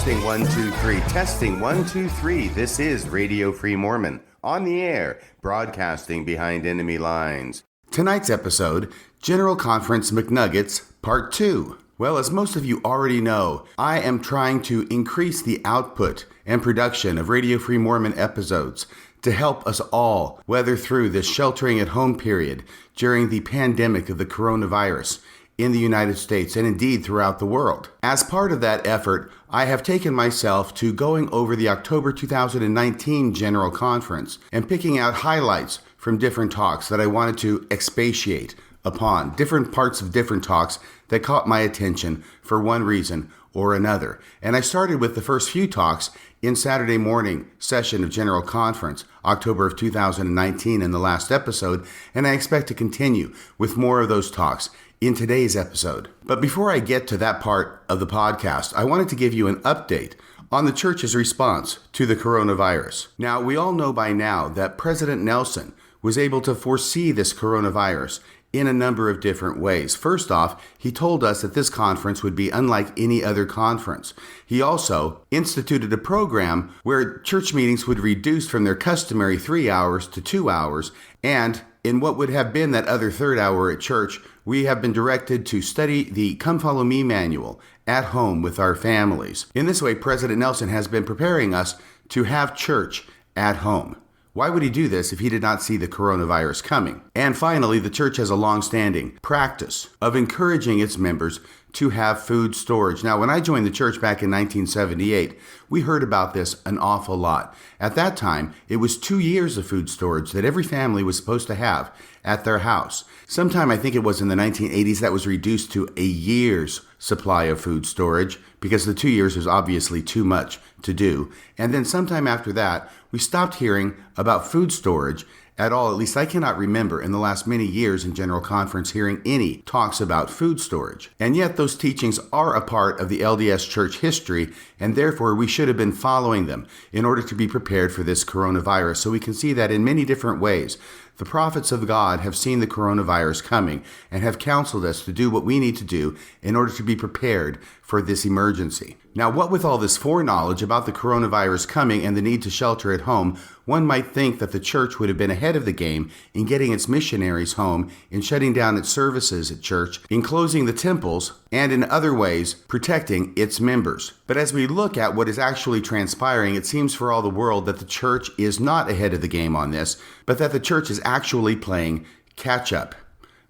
Testing 1 2 3. Testing 1 2 3. This is Radio Free Mormon on the air, broadcasting behind enemy lines. Tonight's episode, General Conference McNuggets, Part 2. Well, as most of you already know, I am trying to increase the output and production of Radio Free Mormon episodes to help us all weather through this sheltering at home period during the pandemic of the coronavirus in the United States and indeed throughout the world. As part of that effort, I have taken myself to going over the October 2019 General Conference and picking out highlights from different talks that I wanted to expatiate upon, different parts of different talks that caught my attention for one reason or another. And I started with the first few talks in Saturday morning session of General Conference, October of 2019 in the last episode, and I expect to continue with more of those talks in today's episode. But before I get to that part of the podcast, I wanted to give you an update on the church's response to the coronavirus. Now, we all know by now that President Nelson was able to foresee this coronavirus in a number of different ways. First off, he told us that this conference would be unlike any other conference. He also instituted a program where church meetings would reduce from their customary 3 hours to 2 hours, and in what would have been that other third hour at church, we have been directed to study the Come Follow Me manual at home with our families. In this way, President Nelson has been preparing us to have church at home. Why would he do this if he did not see the coronavirus coming? And finally, the church has a long-standing practice of encouraging its members to have food storage. Now, when I joined the church back in 1978, we heard about this an awful lot. At that time, it was 2 years of food storage that every family was supposed to have at their house. Sometime, I think it was in the 1980s, that was reduced to a year's supply of food storage because the 2 years was obviously too much to do. And then sometime after that, we stopped hearing about food storage at all. At least I cannot remember in the last many years in General Conference hearing any talks about food storage. And yet those teachings are a part of the LDS Church history, and therefore we should have been following them in order to be prepared for this coronavirus. So we can see that in many different ways. The prophets of God have seen the coronavirus coming and have counseled us to do what we need to do in order to be prepared for this emergency. Now, what with all this foreknowledge about the coronavirus coming and the need to shelter at home, one might think that the church would have been ahead of the game in getting its missionaries home, in shutting down its services at church, in closing the temples, and in other ways protecting its members. But as we look at what is actually transpiring, it seems for all the world that the church is not ahead of the game on this, but that the church is actually playing catch up.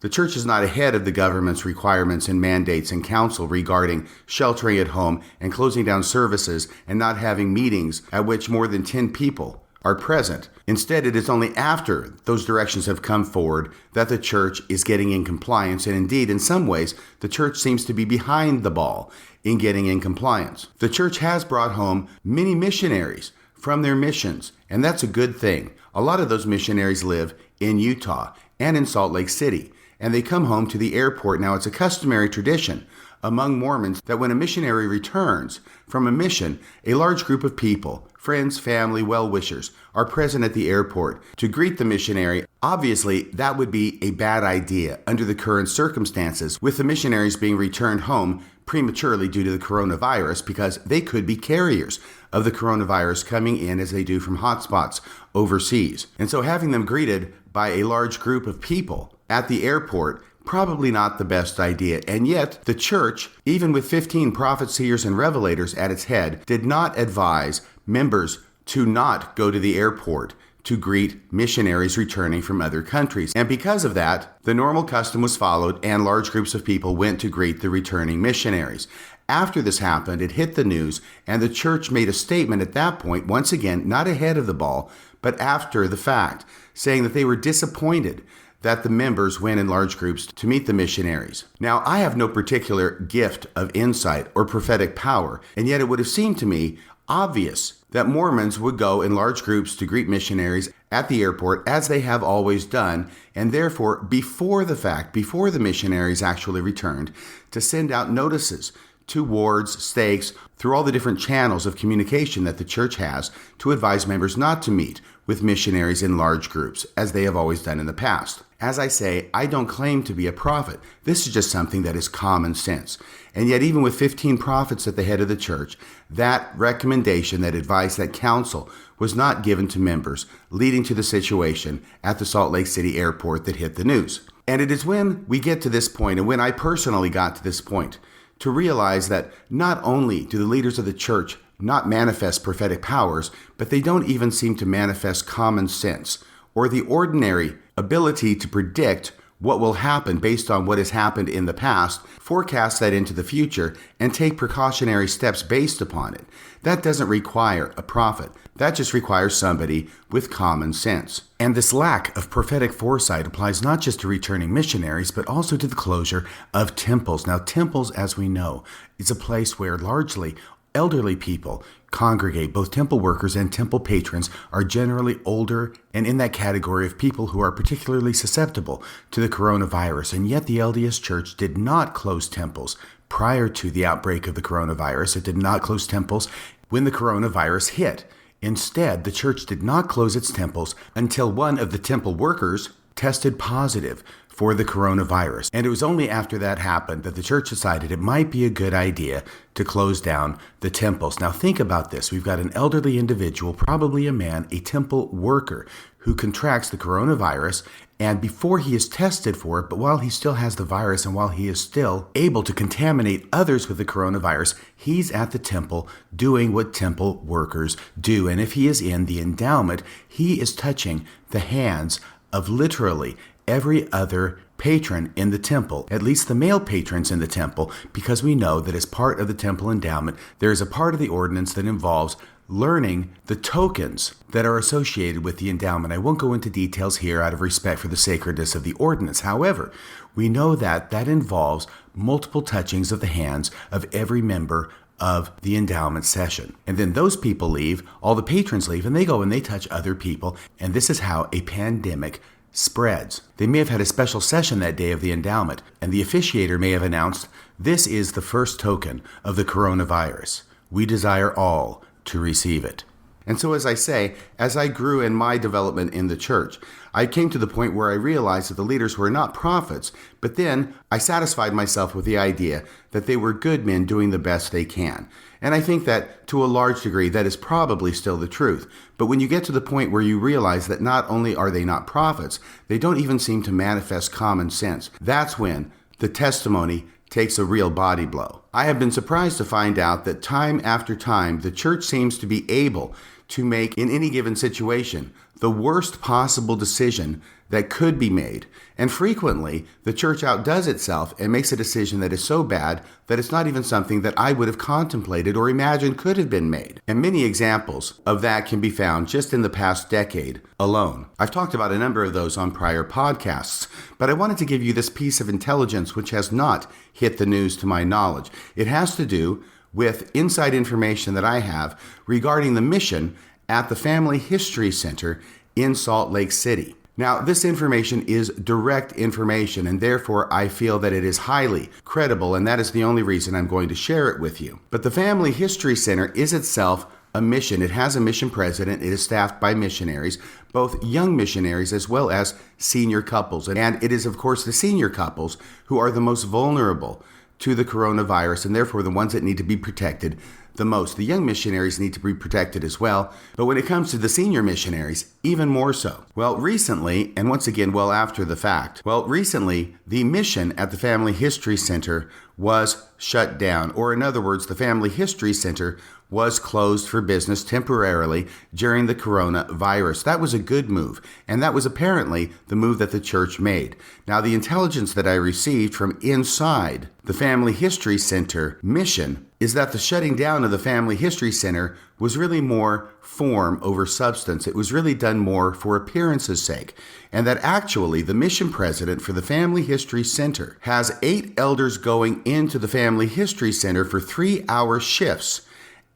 The church is not ahead of the government's requirements and mandates and counsel regarding sheltering at home and closing down services and not having meetings at which more than 10 people are present. Instead, it is only after those directions have come forward that the church is getting in compliance, and indeed, in some ways, the church seems to be behind the ball in getting in compliance. The church has brought home many missionaries from their missions, and that's a good thing. A lot of those missionaries live in Utah and in Salt Lake City, and they come home to the airport. Now, it's a customary tradition among Mormons that when a missionary returns from a mission, a large group of people, friends, family, well-wishers, are present at the airport to greet the missionary. Obviously, that would be a bad idea under the current circumstances, with the missionaries being returned home prematurely due to the coronavirus, because they could be carriers of the coronavirus coming in as they do from hotspots overseas. And so having them greeted by a large group of people at the airport, probably not the best idea. And yet, the church, even with 15 prophets, seers, and revelators at its head, did not advise members to not go to the airport to greet missionaries returning from other countries. And because of that, the normal custom was followed and large groups of people went to greet the returning missionaries. After this happened, it hit the news, and the church made a statement at that point, once again, not ahead of the ball, but after the fact, saying that they were disappointed that the members went in large groups to meet the missionaries. Now, I have no particular gift of insight or prophetic power, and yet it would have seemed to me obvious that Mormons would go in large groups to greet missionaries at the airport, as they have always done, and therefore, before the fact, before the missionaries actually returned, to send out notices to wards, stakes, through all the different channels of communication that the church has to advise members not to meet with missionaries in large groups, as they have always done in the past. As I say, I don't claim to be a prophet. This is just something that is common sense. And yet, even with 15 prophets at the head of the church, that recommendation, that advice, that counsel was not given to members, leading to the situation at the Salt Lake City airport that hit the news. And it is when we get to this point, and when I personally got to this point, to realize that not only do the leaders of the church not manifest prophetic powers, but they don't even seem to manifest common sense or the ordinary ability to predict what will happen based on what has happened in the past, forecast that into the future, and take precautionary steps based upon it. That doesn't require a prophet. That just requires somebody with common sense. And this lack of prophetic foresight applies not just to returning missionaries, but also to the closure of temples. Now, temples, as we know, is a place where largely elderly people congregate. Both temple workers and temple patrons are generally older and in that category of people who are particularly susceptible to the coronavirus. And yet the LDS Church did not close temples prior to the outbreak of the coronavirus. It did not close temples when the coronavirus hit. Instead, the church did not close its temples until one of the temple workers tested positive for the coronavirus. And it was only after that happened that the church decided it might be a good idea to close down the temples. Now think about this. We've got an elderly individual, probably a man, a temple worker, who contracts the coronavirus, and before he is tested for it, but while he still has the virus and while he is still able to contaminate others with the coronavirus, he's at the temple doing what temple workers do. And if he is in the endowment, he is touching the hands of literally every other patron in the temple, at least the male patrons in the temple, because we know that as part of the temple endowment, there is a part of the ordinance that involves learning the tokens that are associated with the endowment. I won't go into details here out of respect for the sacredness of the ordinance. However, we know that that involves multiple touchings of the hands of every member of the endowment session. And then those people leave, all the patrons leave, and they go and they touch other people. And this is how a pandemic spreads. They may have had a special session that day of the endowment, and the officiator may have announced, "This is the first token of the coronavirus. We desire all to receive it." And so, as I say, as I grew in my development in the church, I came to the point where I realized that the leaders were not prophets, but then I satisfied myself with the idea that they were good men doing the best they can. And I think that, to a large degree, that is probably still the truth. But when you get to the point where you realize that not only are they not prophets, they don't even seem to manifest common sense, that's when the testimony takes a real body blow. I have been surprised to find out that time after time, the church seems to be able to make, in any given situation, the worst possible decision that could be made. And frequently, the church outdoes itself and makes a decision that is so bad that it's not even something that I would have contemplated or imagined could have been made. And many examples of that can be found just in the past decade alone. I've talked about a number of those on prior podcasts, but I wanted to give you this piece of intelligence which has not hit the news to my knowledge. It has to do with inside information that I have regarding the mission at the Family History Center in Salt Lake City. Now, this information is direct information, and therefore I feel that it is highly credible, and that is the only reason I'm going to share it with you. But the Family History Center is itself a mission. It has a mission president. It is staffed by missionaries, both young missionaries as well as senior couples. And it is, of course, the senior couples who are the most vulnerable to the coronavirus, and therefore the ones that need to be protected the most. The young missionaries need to be protected as well, but when it comes to the senior missionaries, even more so. Well, recently, and once again, well after the fact, recently, the mission at the Family History Center was shut down, or in other words, the Family History Center was closed for business temporarily during the coronavirus. That was a good move, and that was apparently the move that the church made. Now, the intelligence that I received from inside the Family History Center mission is that the shutting down of the Family History Center was really more form over substance. It was really done more for appearance's sake, and that actually the mission president for the Family History Center has 8 elders going into the Family History Center for 3-hour shifts,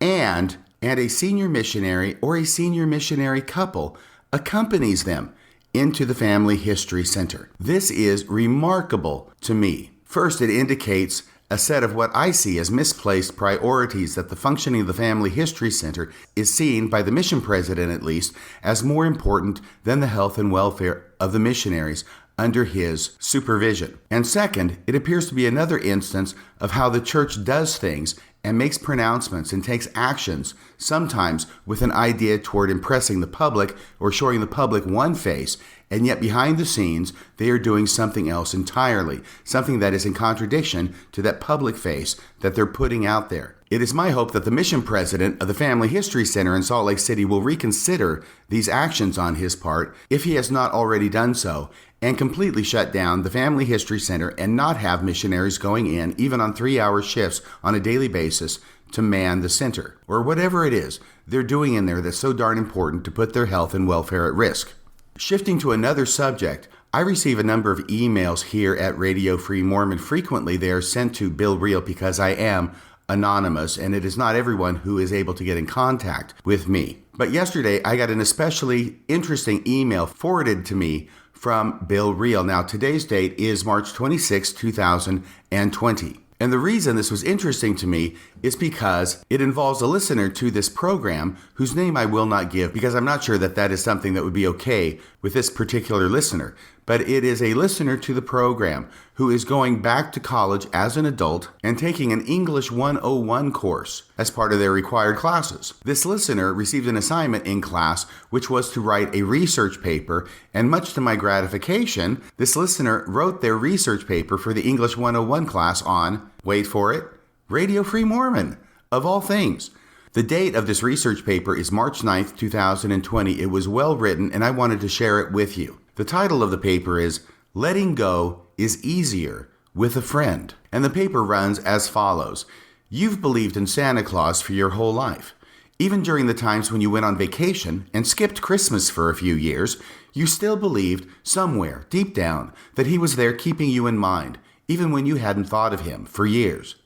and a senior missionary or a senior missionary couple accompanies them into the Family History Center. This is remarkable to me. First, it indicates a set of what I see as misplaced priorities, that the functioning of the Family History Center is seen, by the mission president at least, as more important than the health and welfare of the missionaries under his supervision. And second, it appears to be another instance of how the church does things and makes pronouncements and takes actions, sometimes with an idea toward impressing the public or showing the public one face, and yet behind the scenes, they are doing something else entirely, something that is in contradiction to that public face that they're putting out there. It is my hope that the mission president of the Family History Center in Salt Lake City will reconsider these actions on his part, if he has not already done so, and completely shut down the Family History Center and not have missionaries going in, even on 3-hour shifts on a daily basis, to man the center, or whatever it is they're doing in there that's so darn important to put their health and welfare at risk. Shifting to another subject, I receive a number of emails here at Radio Free Mormon. Frequently, they are sent to Bill Reel because I am anonymous, and it is not everyone who is able to get in contact with me. But yesterday, I got an especially interesting email forwarded to me from Bill Reel. Now, today's date is March 26, 2020. And the reason this was interesting to me is because it involves a listener to this program whose name I will not give because I'm not sure that that is something that would be okay with this particular listener. But it is a listener to the program who is going back to college as an adult and taking an English 101 course as part of their required classes. This listener received an assignment in class which was to write a research paper, and much to my gratification, this listener wrote their research paper for the English 101 class on, wait for it, Radio Free Mormon, of all things. The date of this research paper is March 9th, 2020. It was well written, and I wanted to share it with you. The title of the paper is Letting Go is Easier with a Friend. And the paper runs as follows. You've believed in Santa Claus for your whole life. Even during the times when you went on vacation and skipped Christmas for a few years, you still believed somewhere deep down that he was there keeping you in mind, even when you hadn't thought of him for years.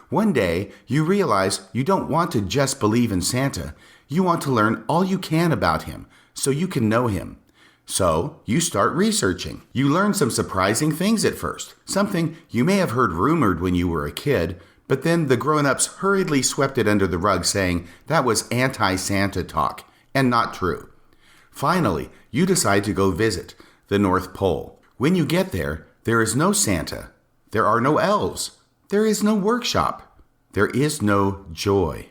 One day, you realize you don't want to just believe in Santa. You want to learn all you can about him so you can know him. So, you start researching. You learn some surprising things at first, something you may have heard rumored when you were a kid, but then the grown-ups hurriedly swept it under the rug saying that was anti-Santa talk, and not true. Finally, you decide to go visit the North Pole. When you get there, there is no Santa. There are no elves. There is no workshop. There is no joy.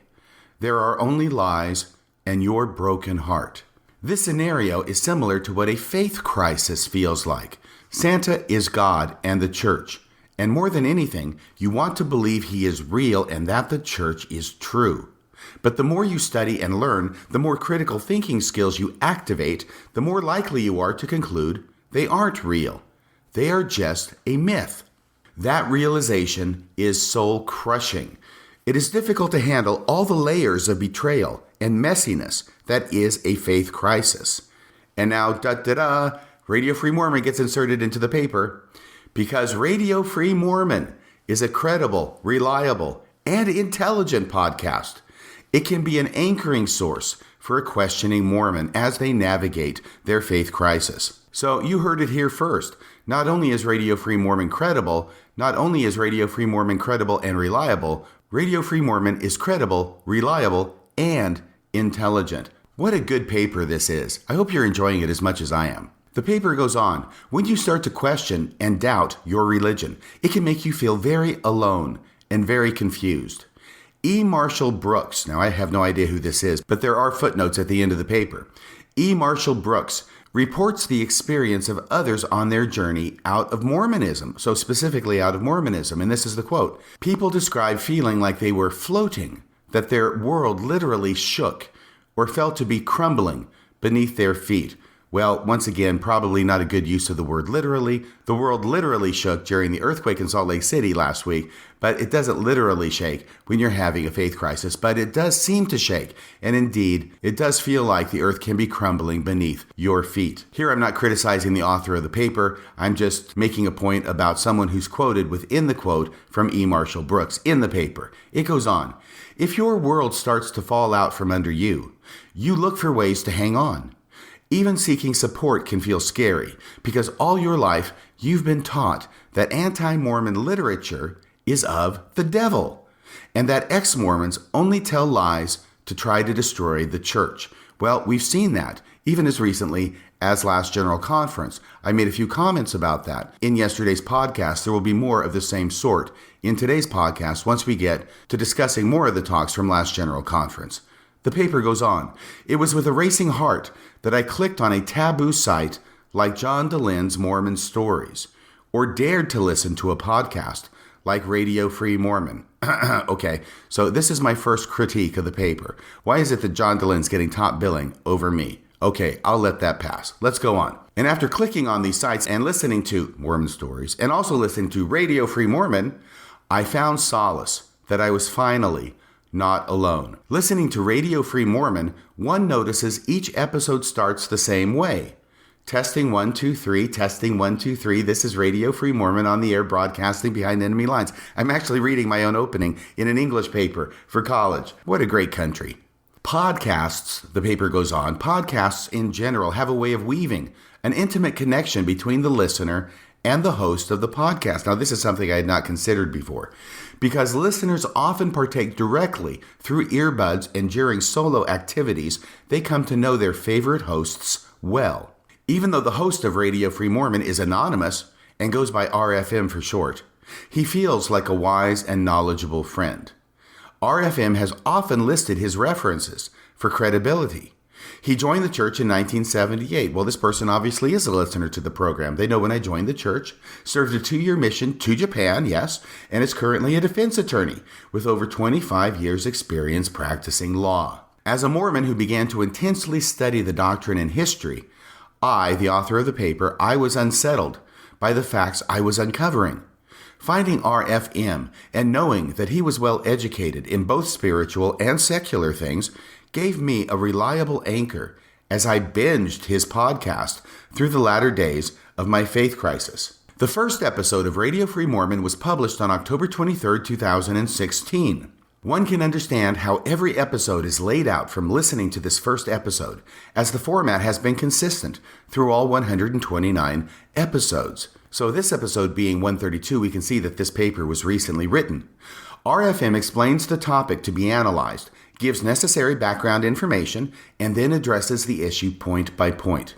There are only lies and your broken heart. This scenario is similar to what a faith crisis feels like. Santa is God and the church. And more than anything, you want to believe he is real and that the church is true. But the more you study and learn, the more critical thinking skills you activate, the more likely you are to conclude they aren't real. They are just a myth. That realization is soul-crushing. It is difficult to handle all the layers of betrayal and messiness that is a faith crisis. And now, Radio Free Mormon gets inserted into the paper because Radio Free Mormon is a credible, reliable, and intelligent podcast. It can be an anchoring source for a questioning Mormon as they navigate their faith crisis. So you heard it here first. Not only is Radio Free Mormon credible, not only is Radio Free Mormon credible and reliable, Radio Free Mormon is credible, reliable, and intelligent. What a good paper this is. I hope you're enjoying it as much as I am. The paper goes on. When you start to question and doubt your religion, it can make you feel very alone and very confused. E. Marshall Brooks, now I have no idea who this is, but there are footnotes at the end of the paper. E. Marshall Brooks reports the experience of others on their journey out of Mormonism, so specifically out of Mormonism, and this is the quote. People describe feeling like they were floating, that their world literally shook or felt to be crumbling beneath their feet. Well, once again, probably not a good use of the word literally. The world literally shook during the earthquake in Salt Lake City last week, but it doesn't literally shake when you're having a faith crisis, but it does seem to shake. And indeed, it does feel like the earth can be crumbling beneath your feet. Here, I'm not criticizing the author of the paper. I'm just making a point about someone who's quoted within the quote from E. Marshall Brooks in the paper. It goes on. If your world starts to fall out from under you, you look for ways to hang on. Even seeking support can feel scary because all your life you've been taught that anti-Mormon literature is of the devil and that ex-Mormons only tell lies to try to destroy the church. Well, we've seen that, even as recently as last General Conference. I made a few comments about that. In yesterday's podcast, there will be more of the same sort in today's podcast once we get to discussing more of the talks from last General Conference. The paper goes on. It was with a racing heart that I clicked on a taboo site like John DeLynne's Mormon Stories, or dared to listen to a podcast like Radio Free Mormon. Okay, so this is my first critique of the paper. Why is it that John DeLynne's getting top billing over me? Okay, I'll let that pass. Let's go on. And after clicking on these sites and listening to Mormon Stories and also listening to Radio Free Mormon, I found solace that I was finally not alone. Listening to Radio Free Mormon, one notices each episode starts the same way. Testing 1, 2, 3, testing 1, 2, 3. This is Radio Free Mormon on the air broadcasting behind enemy lines. I'm actually reading my own opening in an English paper for college. What a great country. Podcasts, the paper goes on, podcasts in general have a way of weaving an intimate connection between the listener and the host of the podcast. Now, this is something I had not considered before, because listeners often partake directly through earbuds, and during solo activities, they come to know their favorite hosts well. Even though the host of Radio Free Mormon is anonymous and goes by RFM for short, he feels like a wise and knowledgeable friend. RFM has often listed his references for credibility. He joined the church in 1978. Well, this person obviously is a listener to the program. They know when I joined the church, served a 2-year mission to Japan, yes, and is currently a defense attorney with over 25 years' experience practicing law. As a Mormon who began to intensely study the doctrine and history, I, the author of the paper, I was unsettled by the facts I was uncovering. Finding RFM and knowing that he was well educated in both spiritual and secular things gave me a reliable anchor as I binged his podcast through the latter days of my faith crisis. The first episode of Radio Free Mormon was published on October 23, 2016. One can understand how every episode is laid out from listening to this first episode, as the format has been consistent through all 129 episodes. So this episode being 132, we can see that this paper was recently written. RFM explains the topic to be analyzed, gives necessary background information, and then addresses the issue point by point.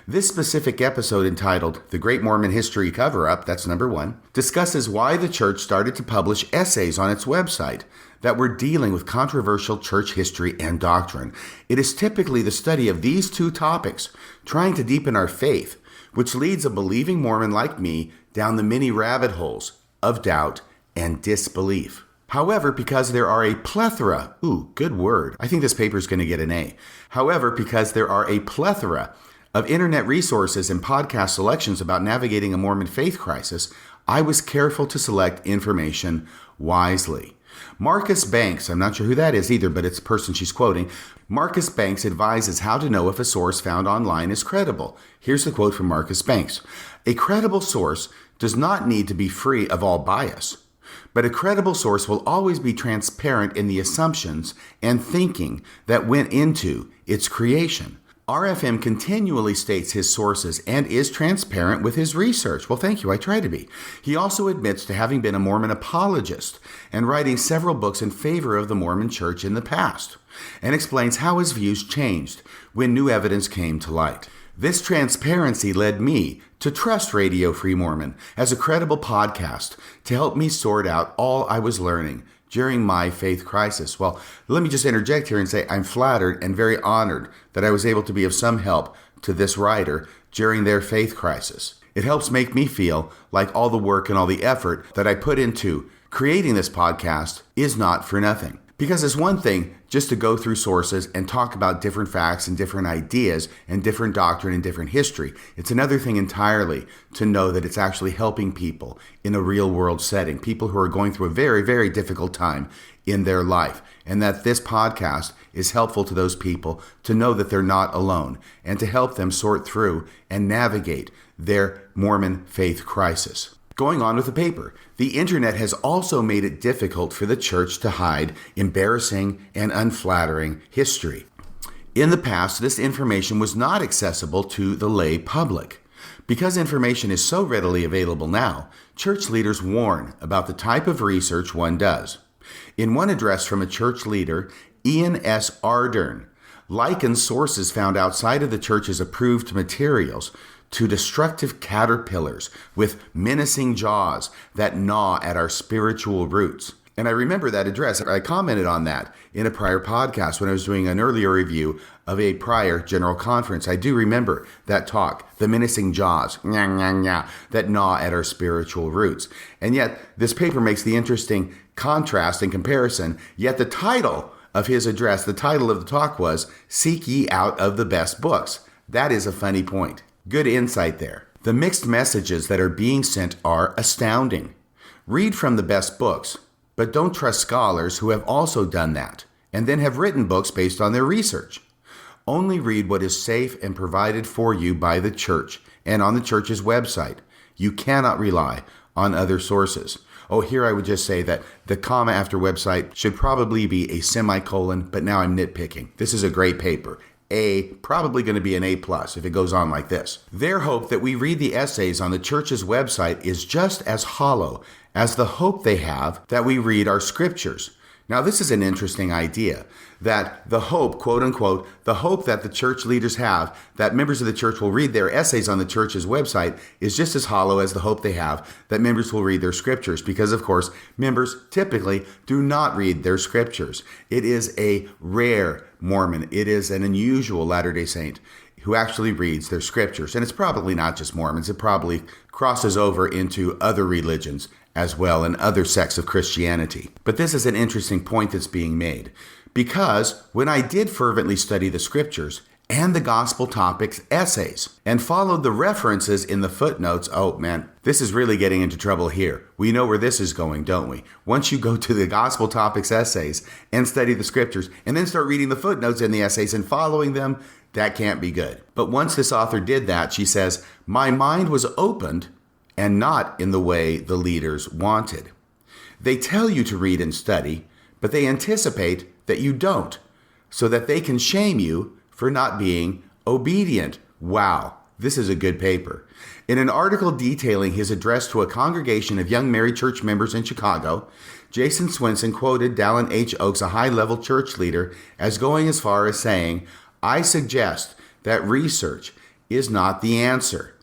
This specific episode, entitled The Great Mormon History Cover-Up, that's number 1, discusses why the church started to publish essays on its website that were dealing with controversial church history and doctrine. It is typically the study of these two topics, trying to deepen our faith, which leads a believing Mormon like me down the many rabbit holes of doubt and disbelief. However, because there are a plethora, good word, I think this paper is going to get an A. However, because there are a plethora of internet resources and podcast selections about navigating a Mormon faith crisis, I was careful to select information wisely. Marcus Banks, I'm not sure who that is either, but it's the person she's quoting. Marcus Banks advises how to know if a source found online is credible. Here's the quote from Marcus Banks. A credible source does not need to be free of all bias, but a credible source will always be transparent in the assumptions and thinking that went into its creation. RFM continually states his sources and is transparent with his research. Well, thank you. I try to be. He also admits to having been a Mormon apologist and writing several books in favor of the Mormon Church in the past, and explains how his views changed when new evidence came to light. This transparency led me to trust Radio Free Mormon as a credible podcast to help me sort out all I was learning during my faith crisis. Well, let me just interject here and say I'm flattered and very honored that I was able to be of some help to this writer during their faith crisis. It helps make me feel like all the work and all the effort that I put into creating this podcast is not for nothing. Because it's one thing just to go through sources and talk about different facts and different ideas and different doctrine and different history. It's another thing entirely to know that it's actually helping people in a real world setting, people who are going through a very, very difficult time in their life, and that this podcast is helpful to those people to know that they're not alone and to help them sort through and navigate their Mormon faith crisis. Going on with the paper, the internet has also made it difficult for the church to hide embarrassing and unflattering history. In the past, this information was not accessible to the lay public. Because information is so readily available now, church leaders warn about the type of research one does. In one address from a church leader, Ian S. Ardern, likens sources found outside of the church's approved materials to destructive caterpillars with menacing jaws that gnaw at our spiritual roots. And I remember that address. I commented on that in a prior podcast when I was doing an earlier review of a prior general conference. I do remember that talk, the menacing jaws, that gnaw at our spiritual roots. And yet, this paper makes the interesting contrast and comparison, yet the title of his address, the title of the talk was, Seek Ye Out of the Best Books. That is a funny point. Good insight there. The mixed messages that are being sent are astounding. Read from the best books, but don't trust scholars who have also done that and then have written books based on their research. Only read what is safe and provided for you by the church and on the church's website. You cannot rely on other sources. Oh, here I would just say that the comma after website should probably be a semicolon, but now I'm nitpicking. This is a great paper. Probably going to be an A+ if it goes on like this. Their hope that we read the essays on the church's website is just as hollow as the hope they have that we read our scriptures. Now, this is an interesting idea, that the hope, quote unquote, the hope that the church leaders have that members of the church will read their essays on the church's website is just as hollow as the hope they have that members will read their scriptures, because, of course, members typically do not read their scriptures. It is a rare Mormon. It is an unusual Latter-day Saint who actually reads their scriptures. And it's probably not just Mormons. It probably crosses over into other religions as well and other sects of Christianity. But this is an interesting point that's being made, because when I did fervently study the scriptures and the gospel topics essays and followed the references in the footnotes, oh man, this is really getting into trouble here. We know where this is going, don't we? Once you go to the gospel topics essays and study the scriptures and then start reading the footnotes in the essays and following them, that can't be good. But once this author did that, she says, my mind was opened and not in the way the leaders wanted. They tell you to read and study, but they anticipate that you don't, so that they can shame you for not being obedient. Wow, this is a good paper. In an article detailing his address to a congregation of young married church members in Chicago, Jason Swinson quoted Dallin H. Oaks, a high-level church leader, as going as far as saying, I suggest that research is not the answer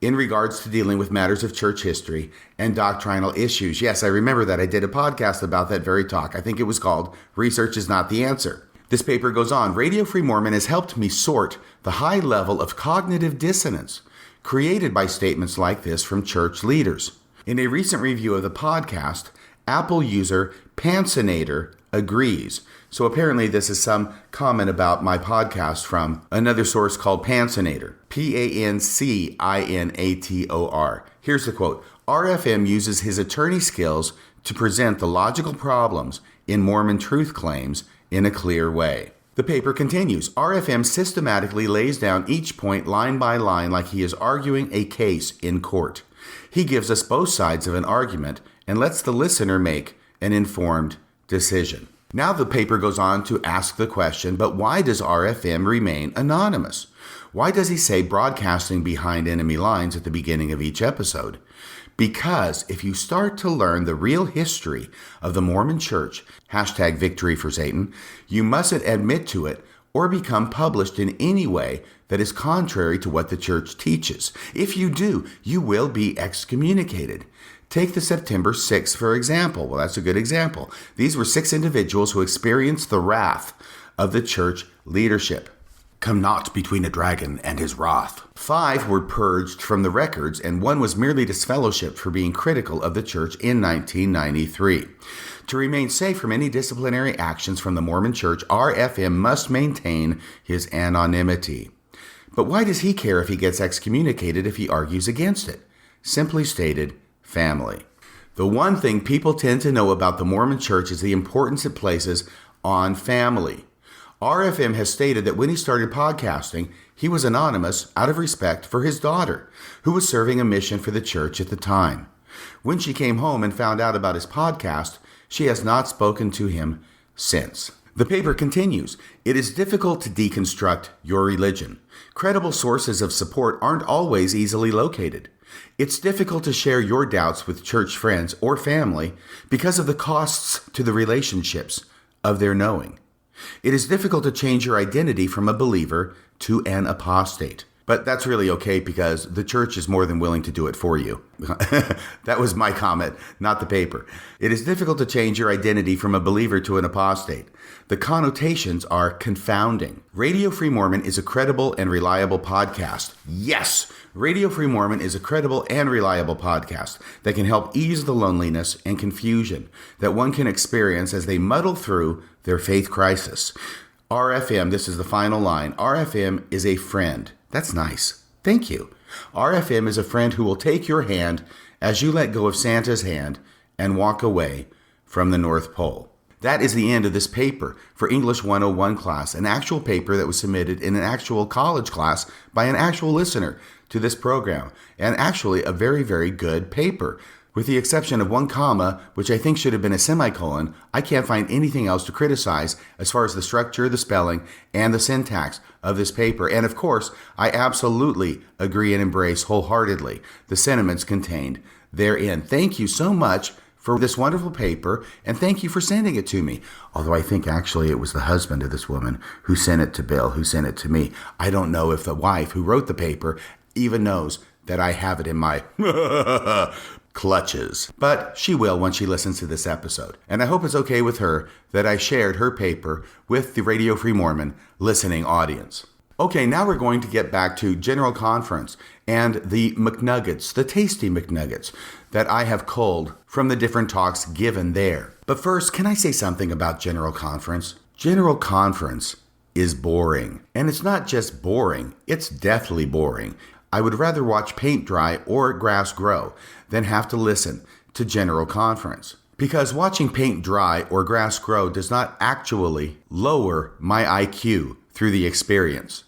in regards to dealing with matters of church history and doctrinal issues. Yes, I remember that. I did a podcast about that very talk. I think it was called Research is Not the Answer. This paper goes on, Radio Free Mormon has helped me sort the high level of cognitive dissonance created by statements like this from church leaders. In a recent review of the podcast, Apple user Pancinator agrees. So apparently this is some comment about my podcast from another source called Pancinator, Pancinator. Here's the quote. RFM uses his attorney skills to present the logical problems in Mormon truth claims in a clear way. The paper continues. RFM systematically lays down each point line by line like he is arguing a case in court. He gives us both sides of an argument and lets the listener make an informed decision. Now the paper goes on to ask the question, but why does RFM remain anonymous? Why does he say broadcasting behind enemy lines at the beginning of each episode? Because if you start to learn the real history of the Mormon Church, #Victory for Satan, you mustn't admit to it or become published in any way that is contrary to what the church teaches. If you do, you will be excommunicated. Take the September 6th, for example. Well, that's a good example. These were 6 individuals who experienced the wrath of the church leadership. Come not between a dragon and his wrath. 5 were purged from the records, and 1 was merely disfellowshipped for being critical of the church in 1993. To remain safe from any disciplinary actions from the Mormon Church, RFM must maintain his anonymity. But why does he care if he gets excommunicated if he argues against it? Simply stated, family. The one thing people tend to know about the Mormon Church is the importance it places on family. RFM has stated that when he started podcasting, he was anonymous out of respect for his daughter, who was serving a mission for the church at the time. When she came home and found out about his podcast, she has not spoken to him since. The paper continues, it is difficult to deconstruct your religion. Credible sources of support aren't always easily located. It's difficult to share your doubts with church friends or family because of the costs to the relationships of their knowing. It is difficult to change your identity from a believer to an apostate. But that's really okay because the church is more than willing to do it for you. That was my comment, not the paper. It is difficult to change your identity from a believer to an apostate. The connotations are confounding. Radio Free Mormon is a credible and reliable podcast. Yes, Radio Free Mormon is a credible and reliable podcast that can help ease the loneliness and confusion that one can experience as they muddle through their faith crisis. RFM, this is the final line, RFM is a friend. That's nice. Thank you. RFM is a friend who will take your hand as you let go of Santa's hand and walk away from the North Pole. That is the end of this paper for English 101 class, an actual paper that was submitted in an actual college class by an actual listener to this program, and actually a very, very good paper. With the exception of one comma, which I think should have been a semicolon, I can't find anything else to criticize as far as the structure, the spelling, and the syntax of this paper. And of course, I absolutely agree and embrace wholeheartedly the sentiments contained therein. Thank you so much for this wonderful paper, and thank you for sending it to me. Although I think actually it was the husband of this woman who sent it to Bill, who sent it to me. I don't know if the wife who wrote the paper even knows that I have it in my clutches. But she will when she listens to this episode. And I hope it's okay with her that I shared her paper with the Radio Free Mormon listening audience. Okay, now we're going to get back to General Conference and the McNuggets, the tasty McNuggets that I have culled from the different talks given there. But first, can I say something about General Conference? General Conference is boring. And it's not just boring, it's deathly boring. I would rather watch paint dry or grass grow than have to listen to General Conference. Because watching paint dry or grass grow does not actually lower my IQ through the experience.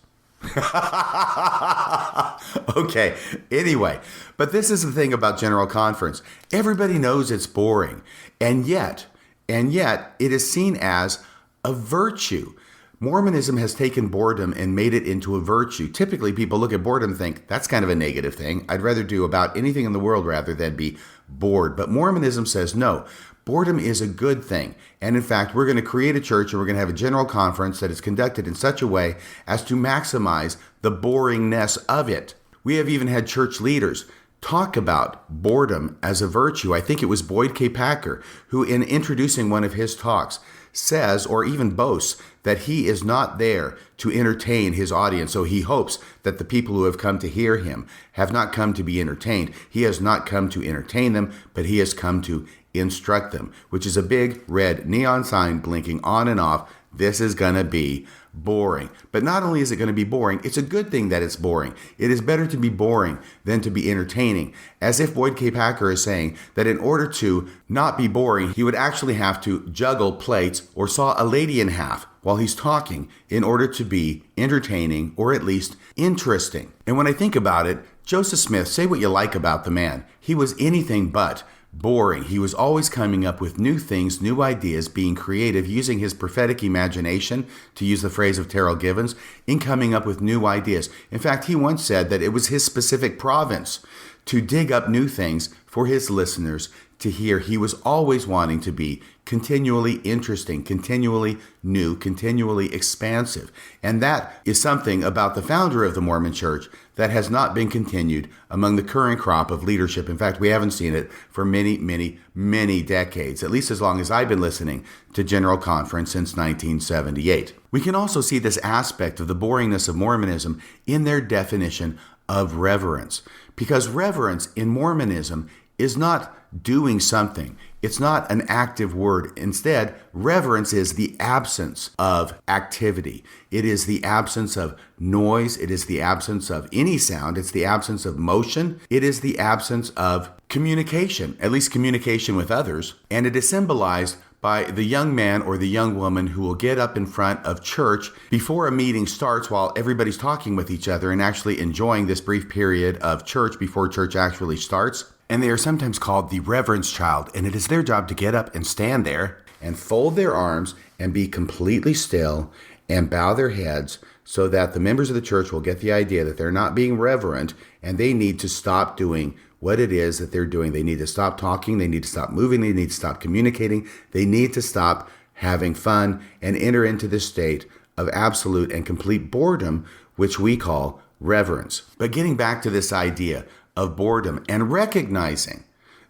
Okay, anyway, but this is the thing about General Conference. Everybody knows it's boring, and yet it is seen as a virtue. Mormonism has taken boredom and made it into a virtue. Typically, people look at boredom and think, that's kind of a negative thing. I'd rather do about anything in the world rather than be bored. But Mormonism says, no, boredom is a good thing. And in fact, we're going to create a church and we're going to have a general conference that is conducted in such a way as to maximize the boringness of it. We have even had church leaders talk about boredom as a virtue. I think it was Boyd K. Packer who, in introducing one of his talks, says or even boasts that he is not there to entertain his audience. So he hopes that the people who have come to hear him have not come to be entertained. He has not come to entertain them, but he has come to instruct them, which is a big red neon sign blinking on and off. This is going to be boring. But not only is it going to be boring, it's a good thing that it's boring. It is better to be boring than to be entertaining. As if Boyd K. Packer is saying that in order to not be boring, he would actually have to juggle plates or saw a lady in half while he's talking in order to be entertaining or at least interesting. And when I think about it, Joseph Smith, say what you like about the man, he was anything but boring. He was always coming up with new things, new ideas, being creative, using his prophetic imagination, to use the phrase of Terrell Givens, in coming up with new ideas. In fact, he once said that it was his specific province to dig up new things for his listeners to hear. He was always wanting to be continually interesting, continually new, continually expansive. And that is something about the founder of the Mormon Church that has not been continued among the current crop of leadership. In fact, we haven't seen it for many, many, many decades, at least as long as I've been listening to General Conference since 1978. We can also see this aspect of the boringness of Mormonism in their definition of reverence, because reverence in Mormonism is not doing something. It's not an active word. Instead, reverence is the absence of activity. It is the absence of noise. It is the absence of any sound. It's the absence of motion. It is the absence of communication, at least communication with others. And it is symbolized by the young man or the young woman who will get up in front of church before a meeting starts while everybody's talking with each other and actually enjoying this brief period of church before church actually starts. And they are sometimes called the reverence child, and it is their job to get up and stand there and fold their arms and be completely still and bow their heads so that the members of the church will get the idea that they're not being reverent and they need to stop doing what it is that they're doing. They need to stop talking. They need to stop moving. They need to stop communicating. They need to stop having fun, and enter into this state of absolute and complete boredom, which we call reverence. But getting back to this idea of boredom and recognizing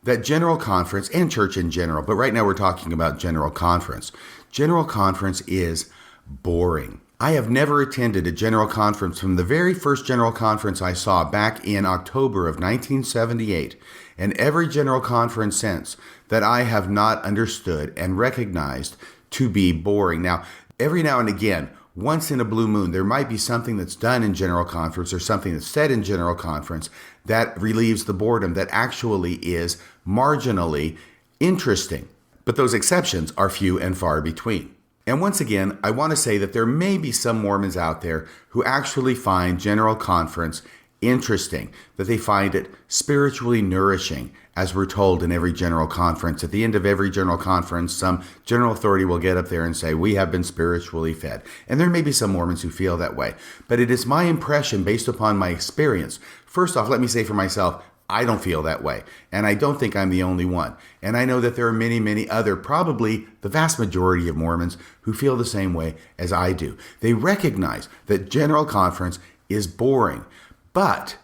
that General Conference and church in general, but right now we're talking about General Conference. General Conference is boring. I have never attended a General Conference from the very first General Conference I saw back in October of 1978, and every General Conference since that I have not understood and recognized to be boring. Now, every now and again, once in a blue moon, there might be something that's done in General Conference or something that's said in General Conference that relieves the boredom, that actually is marginally interesting. But those exceptions are few and far between. And once again, I want to say that there may be some Mormons out there who actually find General Conference interesting, that they find it spiritually nourishing, as we're told in every General Conference. At the end of every General Conference, some general authority will get up there and say, we have been spiritually fed. And there may be some Mormons who feel that way. But it is my impression, based upon my experience. First off, let me say for myself, I don't feel that way. And I don't think I'm the only one. And I know that there are many, many other, probably the vast majority of Mormons who feel the same way as I do. They recognize that General Conference is boring. But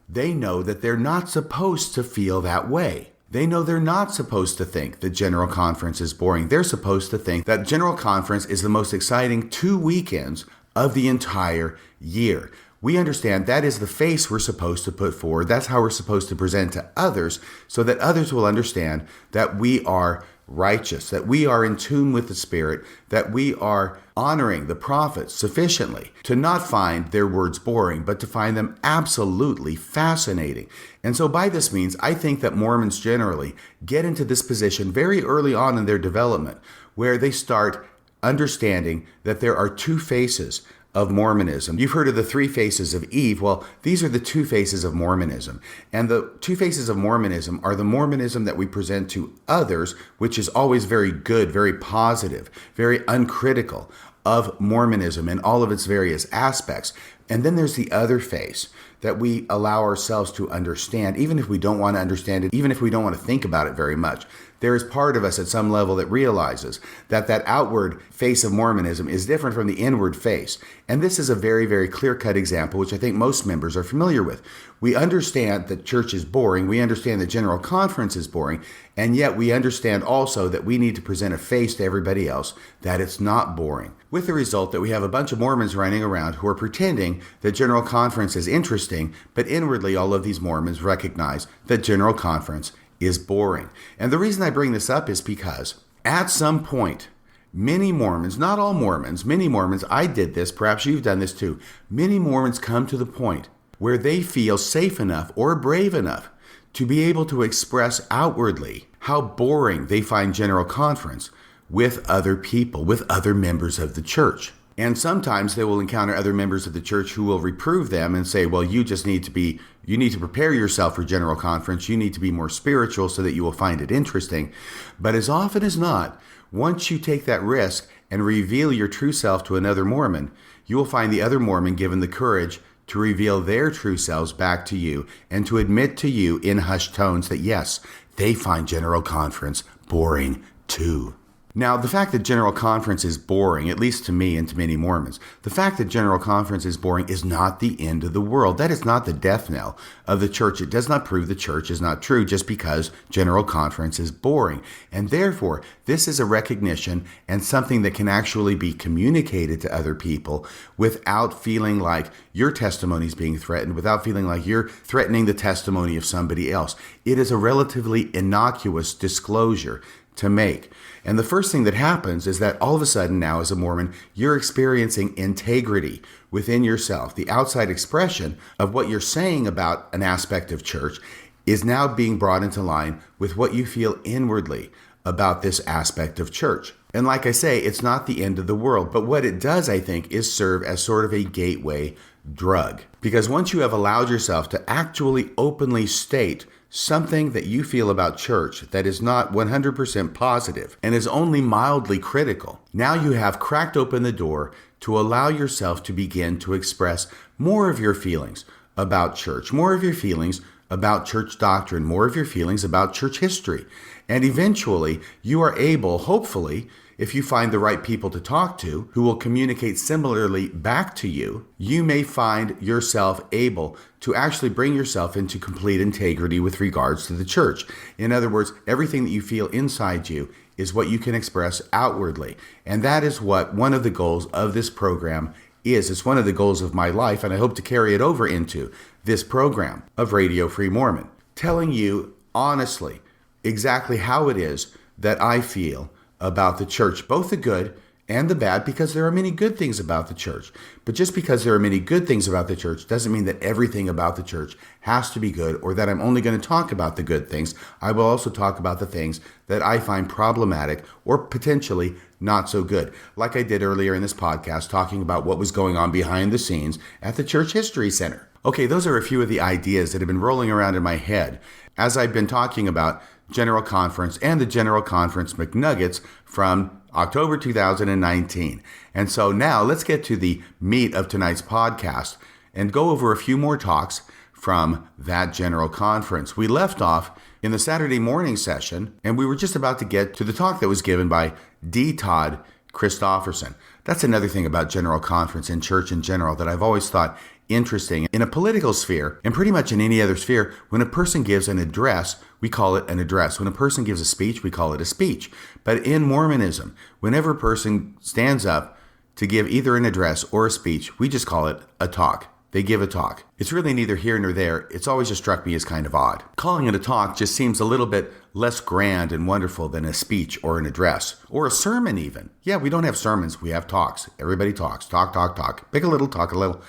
they know that they're not supposed to feel that way. They know they're not supposed to think that General Conference is boring. They're supposed to think that General Conference is the most exciting 2 weekends of the entire year. We understand that is the face we're supposed to put forward. That's how we're supposed to present to others so that others will understand that we are righteous, that we are in tune with the Spirit, that we are honoring the prophets sufficiently to not find their words boring, but to find them absolutely fascinating. And so by this means, I think that Mormons generally get into this position very early on in their development, where they start understanding that there are two faces of Mormonism. You've heard of the 3 faces of Eve. Well, these are the 2 faces of Mormonism. And the 2 faces of Mormonism are the Mormonism that we present to others, which is always very good, very positive, very uncritical of Mormonism and all of its various aspects. And then there's the other face that we allow ourselves to understand, even if we don't want to understand it, even if we don't want to think about it very much. There is part of us at some level that realizes that that outward face of Mormonism is different from the inward face. And this is a very, very clear-cut example, which I think most members are familiar with. We understand that church is boring. We understand that General Conference is boring. And yet we understand also that we need to present a face to everybody else that it's not boring. With the result that we have a bunch of Mormons running around who are pretending that General Conference is interesting, but inwardly all of these Mormons recognize that General Conference is boring. And the reason I bring this up is because at some point, many Mormons, not all Mormons, many Mormons, I did this, perhaps you've done this too, many Mormons come to the point where they feel safe enough or brave enough to be able to express outwardly how boring they find General Conference with other people, with other members of the church. And sometimes they will encounter other members of the church who will reprove them and say, well, you need to prepare yourself for General Conference. You need to be more spiritual so that you will find it interesting. But as often as not, once you take that risk and reveal your true self to another Mormon, you will find the other Mormon given the courage to reveal their true selves back to you and to admit to you in hushed tones that yes, they find General Conference boring too. Now, the fact that General Conference is boring, at least to me and to many Mormons, the fact that General Conference is boring is not the end of the world. That is not the death knell of the church. It does not prove the church is not true just because General Conference is boring. And therefore, this is a recognition and something that can actually be communicated to other people without feeling like your testimony is being threatened, without feeling like you're threatening the testimony of somebody else. It is a relatively innocuous disclosure to make. And the first thing that happens is that all of a sudden now as a Mormon, you're experiencing integrity within yourself. The outside expression of what you're saying about an aspect of church is now being brought into line with what you feel inwardly about this aspect of church. And like I say, it's not the end of the world, but what it does, I think, is serve as sort of a gateway drug. Because once you have allowed yourself to actually openly state something that you feel about church that is not 100% positive and is only mildly critical, now you have cracked open the door to allow yourself to begin to express more of your feelings about church, more of your feelings about church doctrine, more of your feelings about church history. And eventually, you are able, hopefully, if you find the right people to talk to who will communicate similarly back to you, you may find yourself able to actually bring yourself into complete integrity with regards to the church. In other words, everything that you feel inside you is what you can express outwardly. And that is what one of the goals of this program is. It's one of the goals of my life, and I hope to carry it over into this program of Radio Free Mormon, telling you honestly exactly how it is that I feel about the church, both the good and the bad, because there are many good things about the church. But just because there are many good things about the church doesn't mean that everything about the church has to be good, or that I'm only going to talk about the good things. I will also talk about the things that I find problematic or potentially not so good, like I did earlier in this podcast, talking about what was going on behind the scenes at the Church History Center. Okay, those are a few of the ideas that have been rolling around in my head as I've been talking about General Conference and the General Conference McNuggets from October 2019. And so now let's get to the meat of tonight's podcast and go over a few more talks from that General Conference. We left off in the Saturday morning session, and we were just about to get to the talk that was given by D. Todd Christofferson. That's another thing about General Conference and church in general that I've always thought interesting. In a political sphere, and pretty much in any other sphere, when a person gives an address, we call it an address. When a person gives a speech, we call it a speech. But in Mormonism, whenever a person stands up to give either an address or a speech, we just call it a talk. They give a talk. It's really neither here nor there. It's always just struck me as kind of odd. Calling it a talk just seems a little bit less grand and wonderful than a speech or an address or a sermon even. Yeah, we don't have sermons. We have talks. Everybody talks. Talk, talk, talk. Pick a little, talk a little.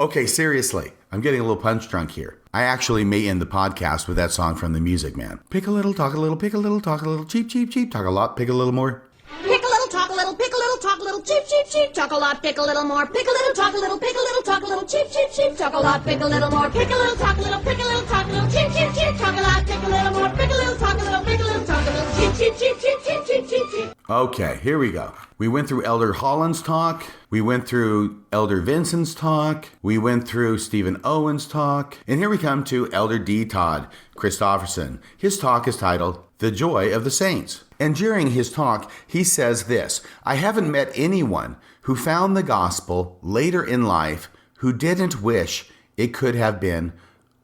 Okay, seriously. I'm getting a little punch drunk here. I actually may end the podcast with that song from the Music Man. Pick a little, talk a little, pick a little, talk a little, cheap, cheap, cheap, talk a lot, pick a little more. Pick a little, talk a little, pick a little, talk a little, cheap, cheap, cheap, talk a lot, pick a little more, pick a little, talk a little, pick a little, talk a little, cheap, cheap, cheap, talk a lot, pick a little more, pick a little, talk a little, pick a little, talk a little, cheap, cheap, cheap, talk a lot, pick a little more, pick a little, talk a little, pick a little, talk a little, cheap, cheap, cheap, cheap, cheap, cheap, cheap, cheap. Okay, here we go. We went through Elder Holland's talk. We went through Elder Vincent's talk. We went through Stephen Owen's talk. And here we come to Elder D. Todd Christofferson. His talk is titled, The Joy of the Saints. And during his talk, he says this: I haven't met anyone who found the gospel later in life who didn't wish it could have been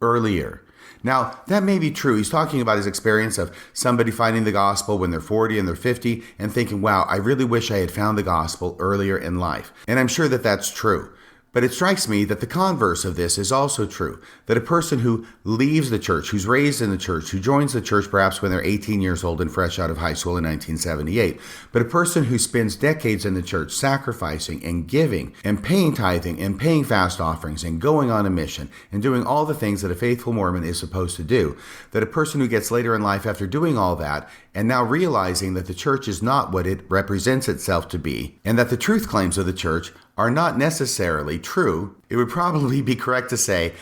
earlier. Now, that may be true. He's talking about his experience of somebody finding the gospel when they're 40 and they're 50 and thinking, wow, I really wish I had found the gospel earlier in life. And I'm sure that that's true. But it strikes me that the converse of this is also true, that a person who leaves the church, who's raised in the church, who joins the church perhaps when they're 18 years old and fresh out of high school in 1978, but a person who spends decades in the church sacrificing and giving and paying tithing and paying fast offerings and going on a mission and doing all the things that a faithful Mormon is supposed to do, that a person who gets later in life after doing all that and now realizing that the church is not what it represents itself to be, and that the truth claims of the church are not necessarily true, it would probably be correct to say,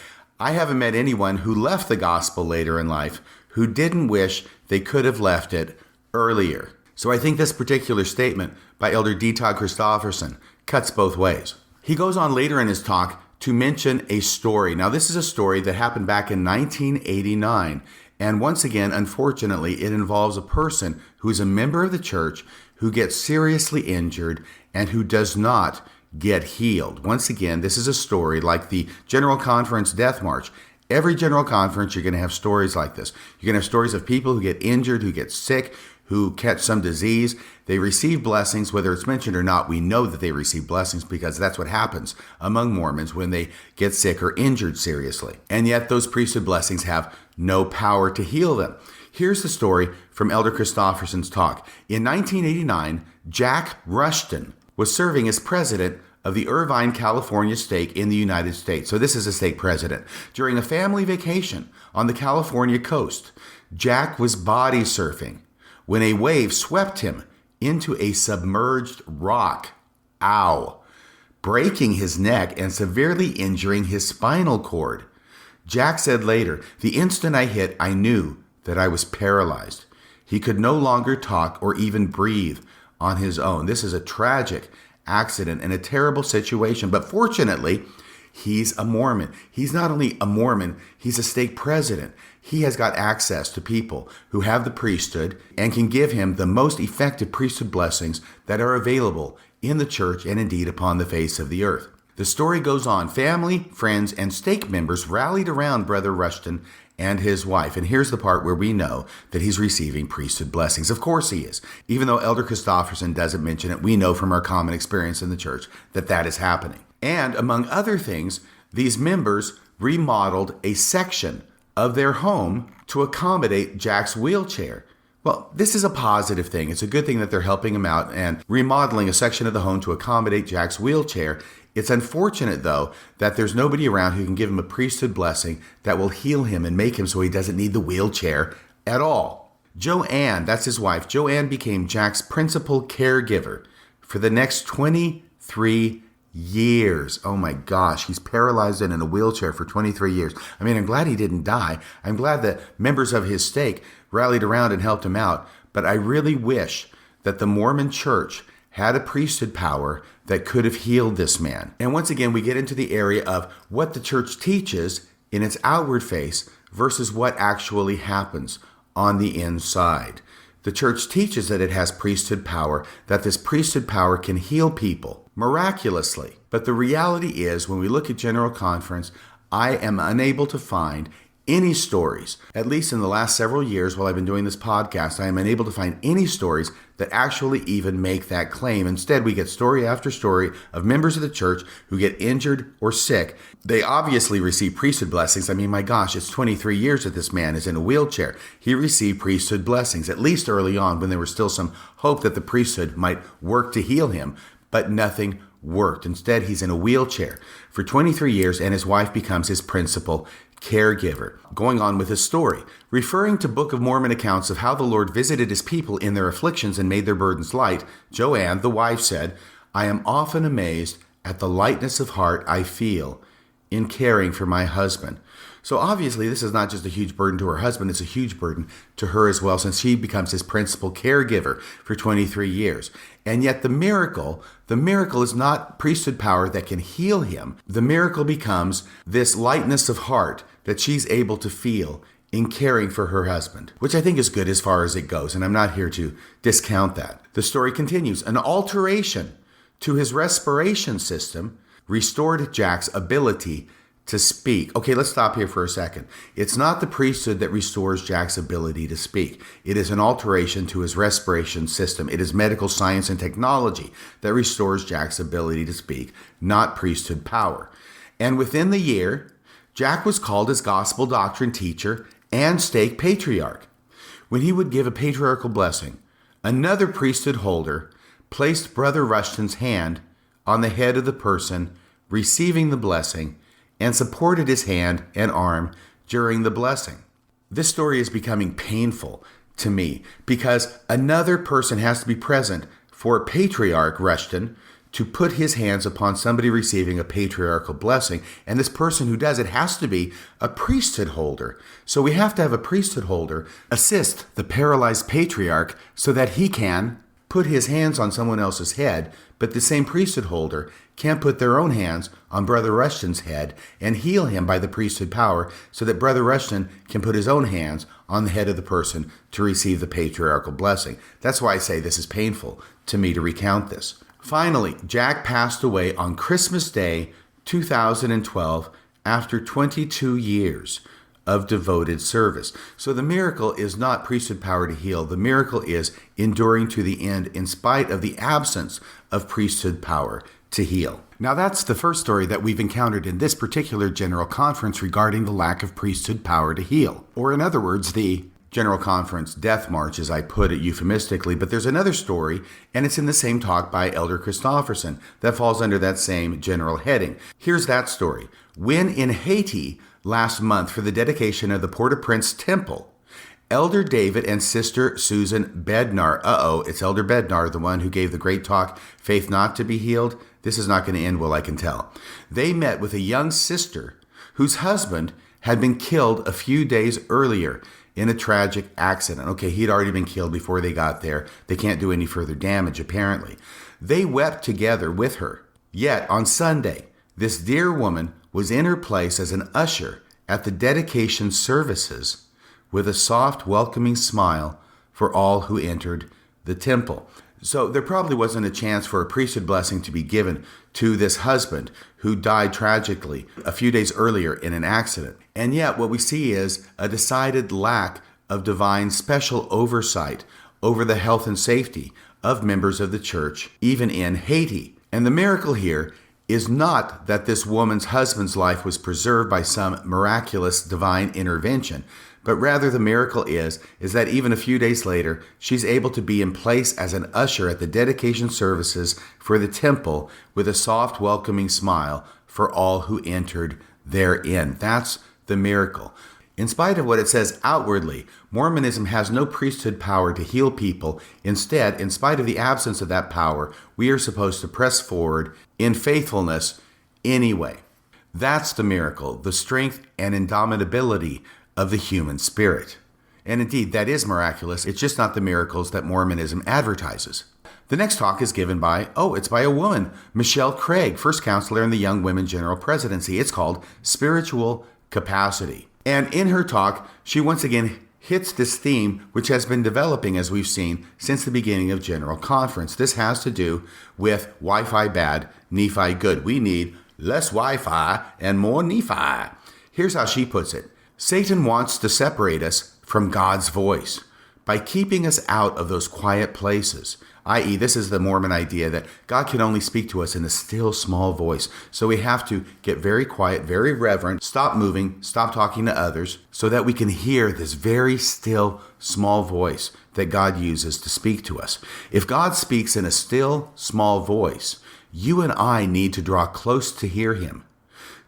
I haven't met anyone who left the gospel later in life who didn't wish they could have left it earlier. So I think this particular statement by Elder D. Todd Christofferson cuts both ways. He goes on later in his talk to mention a story. Now, this is a story that happened back in 1989. And once again, unfortunately, it involves a person who is a member of the church who gets seriously injured and who does not get healed. Once again, this is a story like the General Conference Death March. Every General Conference, you're going to have stories like this. You're going to have stories of people who get injured, who get sick, who catch some disease. They receive blessings, whether it's mentioned or not. We know that they receive blessings because that's what happens among Mormons when they get sick or injured seriously. And yet those priesthood blessings have no power to heal them. Here's the story from Elder Christofferson's talk. In 1989, Jack Rushton was serving as president of the Irvine, California stake in the United States. So this is a stake president. During a family vacation on the California coast, Jack was body surfing when a wave swept him into a submerged rock. Ow! Breaking his neck and severely injuring his spinal cord. Jack said later, the instant I hit, I knew that I was paralyzed. He could no longer talk or even breathe on his own. This is a tragic accident and a terrible situation, but fortunately, He's a Mormon. He's not only a Mormon, he's a stake president. He has got access to people who have the priesthood and can give him the most effective priesthood blessings that are available in the church and indeed upon the face of the earth. The story goes on. Family, friends, and stake members rallied around Brother Rushton and his wife. And here's the part where we know that he's receiving priesthood blessings. Of course he is. Even though Elder Christofferson doesn't mention it, we know from our common experience in the church that that is happening. And among other things, these members remodeled a section of their home to accommodate Jack's wheelchair. Well, this is a positive thing. It's a good thing that they're helping him out and remodeling a section of the home to accommodate Jack's wheelchair. It's unfortunate, though, that there's nobody around who can give him a priesthood blessing that will heal him and make him so he doesn't need the wheelchair at all. Joanne, that's his wife, Joanne became Jack's principal caregiver for the next 23 years. Oh my gosh, he's paralyzed and in a wheelchair for 23 years. I mean, I'm glad he didn't die. I'm glad that members of his stake rallied around and helped him out. But I really wish that the Mormon church had a priesthood power that could have healed this man. And once again, we get into the area of what the church teaches in its outward face versus what actually happens on the inside. The church teaches that it has priesthood power, that this priesthood power can heal people miraculously. But the reality is, when we look at General Conference, I am unable to find any stories, at least in the last several years while I've been doing this podcast, I am unable to find any stories that actually even make that claim. Instead, we get story after story of members of the church who get injured or sick. They obviously receive priesthood blessings. I mean, my gosh, it's 23 years that this man is in a wheelchair. He received priesthood blessings, at least early on when there was still some hope that the priesthood might work to heal him, but nothing worked. Instead, he's in a wheelchair for 23 years and his wife becomes his principal caregiver. Going on with his story, referring to Book of Mormon accounts of how the Lord visited his people in their afflictions and made their burdens light, Joanne, the wife, said, "I am often amazed at the lightness of heart I feel in caring for my husband." So obviously this is not just a huge burden to her husband, it's a huge burden to her as well, since she becomes his principal caregiver for 23 years. And yet the miracle is not priesthood power that can heal him. The miracle becomes this lightness of heart that she's able to feel in caring for her husband, which I think is good as far as it goes, and I'm not here to discount that. The story continues. An alteration to his respiration system restored Jack's ability to speak. Okay, let's stop here for a second. It's not the priesthood that restores Jack's ability to speak. It is an alteration to his respiration system. It is medical science and technology that restores Jack's ability to speak, not priesthood power. And within the year, Jack was called as gospel doctrine teacher and stake patriarch. When he would give a patriarchal blessing, another priesthood holder placed Brother Rushton's hand on the head of the person receiving the blessing and supported his hand and arm during the blessing. This story is becoming painful to me because another person has to be present for Patriarch Rushton to put his hands upon somebody receiving a patriarchal blessing. And this person who does it has to be a priesthood holder. So we have to have a priesthood holder assist the paralyzed patriarch so that he can put his hands on someone else's head, but the same priesthood holder can't put their own hands on Brother Rushton's head and heal him by the priesthood power so that Brother Rushton can put his own hands on the head of the person to receive the patriarchal blessing. That's why I say this is painful to me to recount this. Finally, Jack passed away on Christmas Day, 2012, after 22 years of devoted service. So the miracle is not priesthood power to heal. The miracle is enduring to the end in spite of the absence of priesthood power to heal. Now that's the first story that we've encountered in this particular General Conference regarding the lack of priesthood power to heal. Or in other words, the General Conference death march, as I put it euphemistically. But there's another story, and it's in the same talk by Elder Christofferson that falls under that same general heading. Here's that story. When in Haiti last month for the dedication of the Port-au-Prince Temple, Elder David and Sister Susan Bednar, it's Elder Bednar, the one who gave the great talk, Faith Not to Be Healed. This is not going to end well, I can tell. They met with a young sister whose husband had been killed a few days earlier in a tragic accident. Okay, he'd already been killed before they got there. They can't do any further damage, apparently. They wept together with her. Yet, on Sunday, this dear woman was in her place as an usher at the dedication services with a soft, welcoming smile for all who entered the temple. So there probably wasn't a chance for a priesthood blessing to be given to this husband who died tragically a few days earlier in an accident. And yet what we see is a decided lack of divine special oversight over the health and safety of members of the church, even in Haiti. And the miracle here is not that this woman's husband's life was preserved by some miraculous divine intervention, but rather the miracle is that even a few days later, she's able to be in place as an usher at the dedication services for the temple with a soft, welcoming smile for all who entered therein. That's the miracle. In spite of what it says outwardly, Mormonism has no priesthood power to heal people. Instead, in spite of the absence of that power, we are supposed to press forward in faithfulness anyway. That's the miracle, the strength and indomitability of the human spirit. And indeed, that is miraculous. It's just not the miracles that Mormonism advertises. The next talk is given by, it's by a woman, Michelle Craig, first counselor in the Young Women General Presidency. It's called Spiritual Capacity. And in her talk, she once again hits this theme, which has been developing, as we've seen, since the beginning of General Conference. This has to do with Wi-Fi bad, Nephi good. We need less Wi-Fi and more Nephi. Here's how she puts it. Satan wants to separate us from God's voice by keeping us out of those quiet places, i.e., this is the Mormon idea that God can only speak to us in a still, small voice. So we have to get very quiet, very reverent, stop moving, stop talking to others, so that we can hear this very still, small voice that God uses to speak to us. If God speaks in a still, small voice, you and I need to draw close to hear him.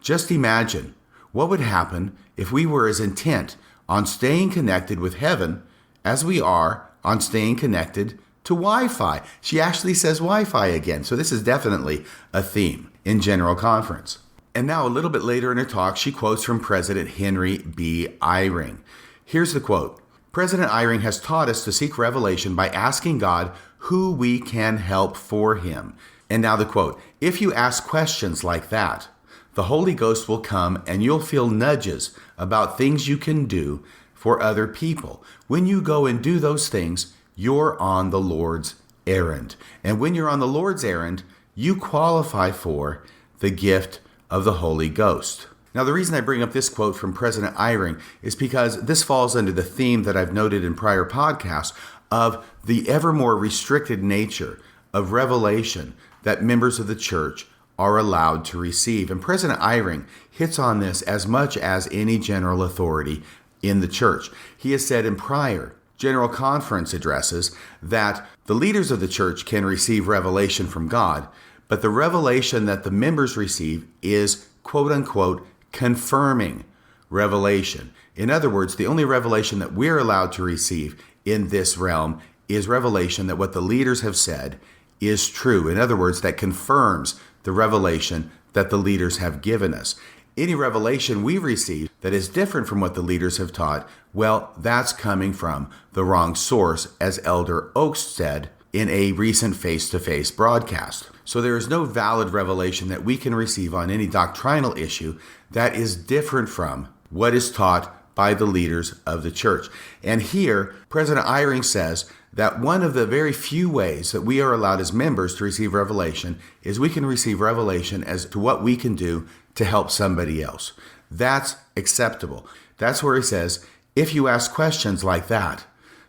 Just imagine what would happen if we were as intent on staying connected with heaven as we are on staying connected to Wi-Fi. She actually says Wi-Fi again. So this is definitely a theme in General Conference. And now a little bit later in her talk, she quotes from President Henry B. Eyring. Here's the quote. President Eyring has taught us to seek revelation by asking God who we can help for him. And now the quote. If you ask questions like that, the Holy Ghost will come and you'll feel nudges about things you can do for other people. When you go and do those things, you're on the Lord's errand. And when you're on the Lord's errand, you qualify for the gift of the Holy Ghost. Now, the reason I bring up this quote from President Eyring is because this falls under the theme that I've noted in prior podcasts of the ever more restricted nature of revelation that members of the church are allowed to receive. And President Eyring hits on this as much as any general authority in the church. He has said in prior General Conference addresses that the leaders of the church can receive revelation from God, but the revelation that the members receive is, quote unquote, confirming revelation. In other words, the only revelation that we're allowed to receive in this realm is revelation that what the leaders have said is true. In other words, that confirms the revelation that the leaders have given us. Any revelation we receive that is different from what the leaders have taught, well, that's coming from the wrong source, as Elder Oaks said in a recent face-to-face broadcast. So there is no valid revelation that we can receive on any doctrinal issue that is different from what is taught by the leaders of the church. And here, President Eyring says that one of the very few ways that we are allowed as members to receive revelation is we can receive revelation as to what we can do to help somebody else. That's acceptable. That's where he says, if you ask questions like that,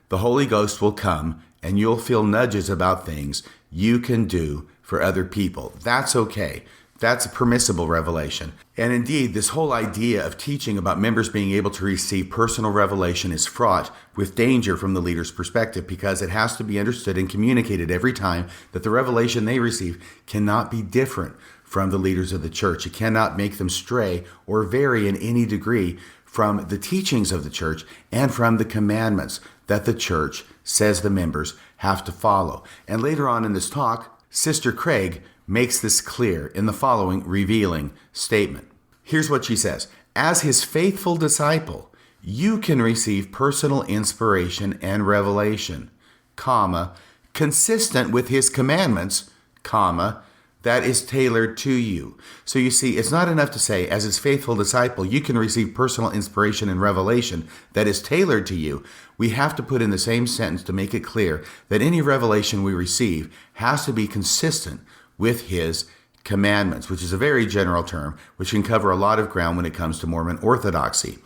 the Holy Ghost will come and you'll feel nudges about things you can do for other people. That's okay. That's a permissible revelation. And indeed, this whole idea of teaching about members being able to receive personal revelation is fraught with danger from the leader's perspective, because it has to be understood and communicated every time that the revelation they receive cannot be different from the leaders of the church. It cannot make them stray or vary in any degree from the teachings of the church and from the commandments that the church says the members have to follow. And later on in this talk, Sister Craig makes this clear in the following revealing statement. Here's what she says. As his faithful disciple, you can receive personal inspiration and revelation, consistent with his commandments, that is tailored to you. So you see, it's not enough to say, as his faithful disciple, you can receive personal inspiration and revelation that is tailored to you. We have to put in the same sentence to make it clear that any revelation we receive has to be consistent with his commandments, which is a very general term, which can cover a lot of ground when it comes to Mormon orthodoxy.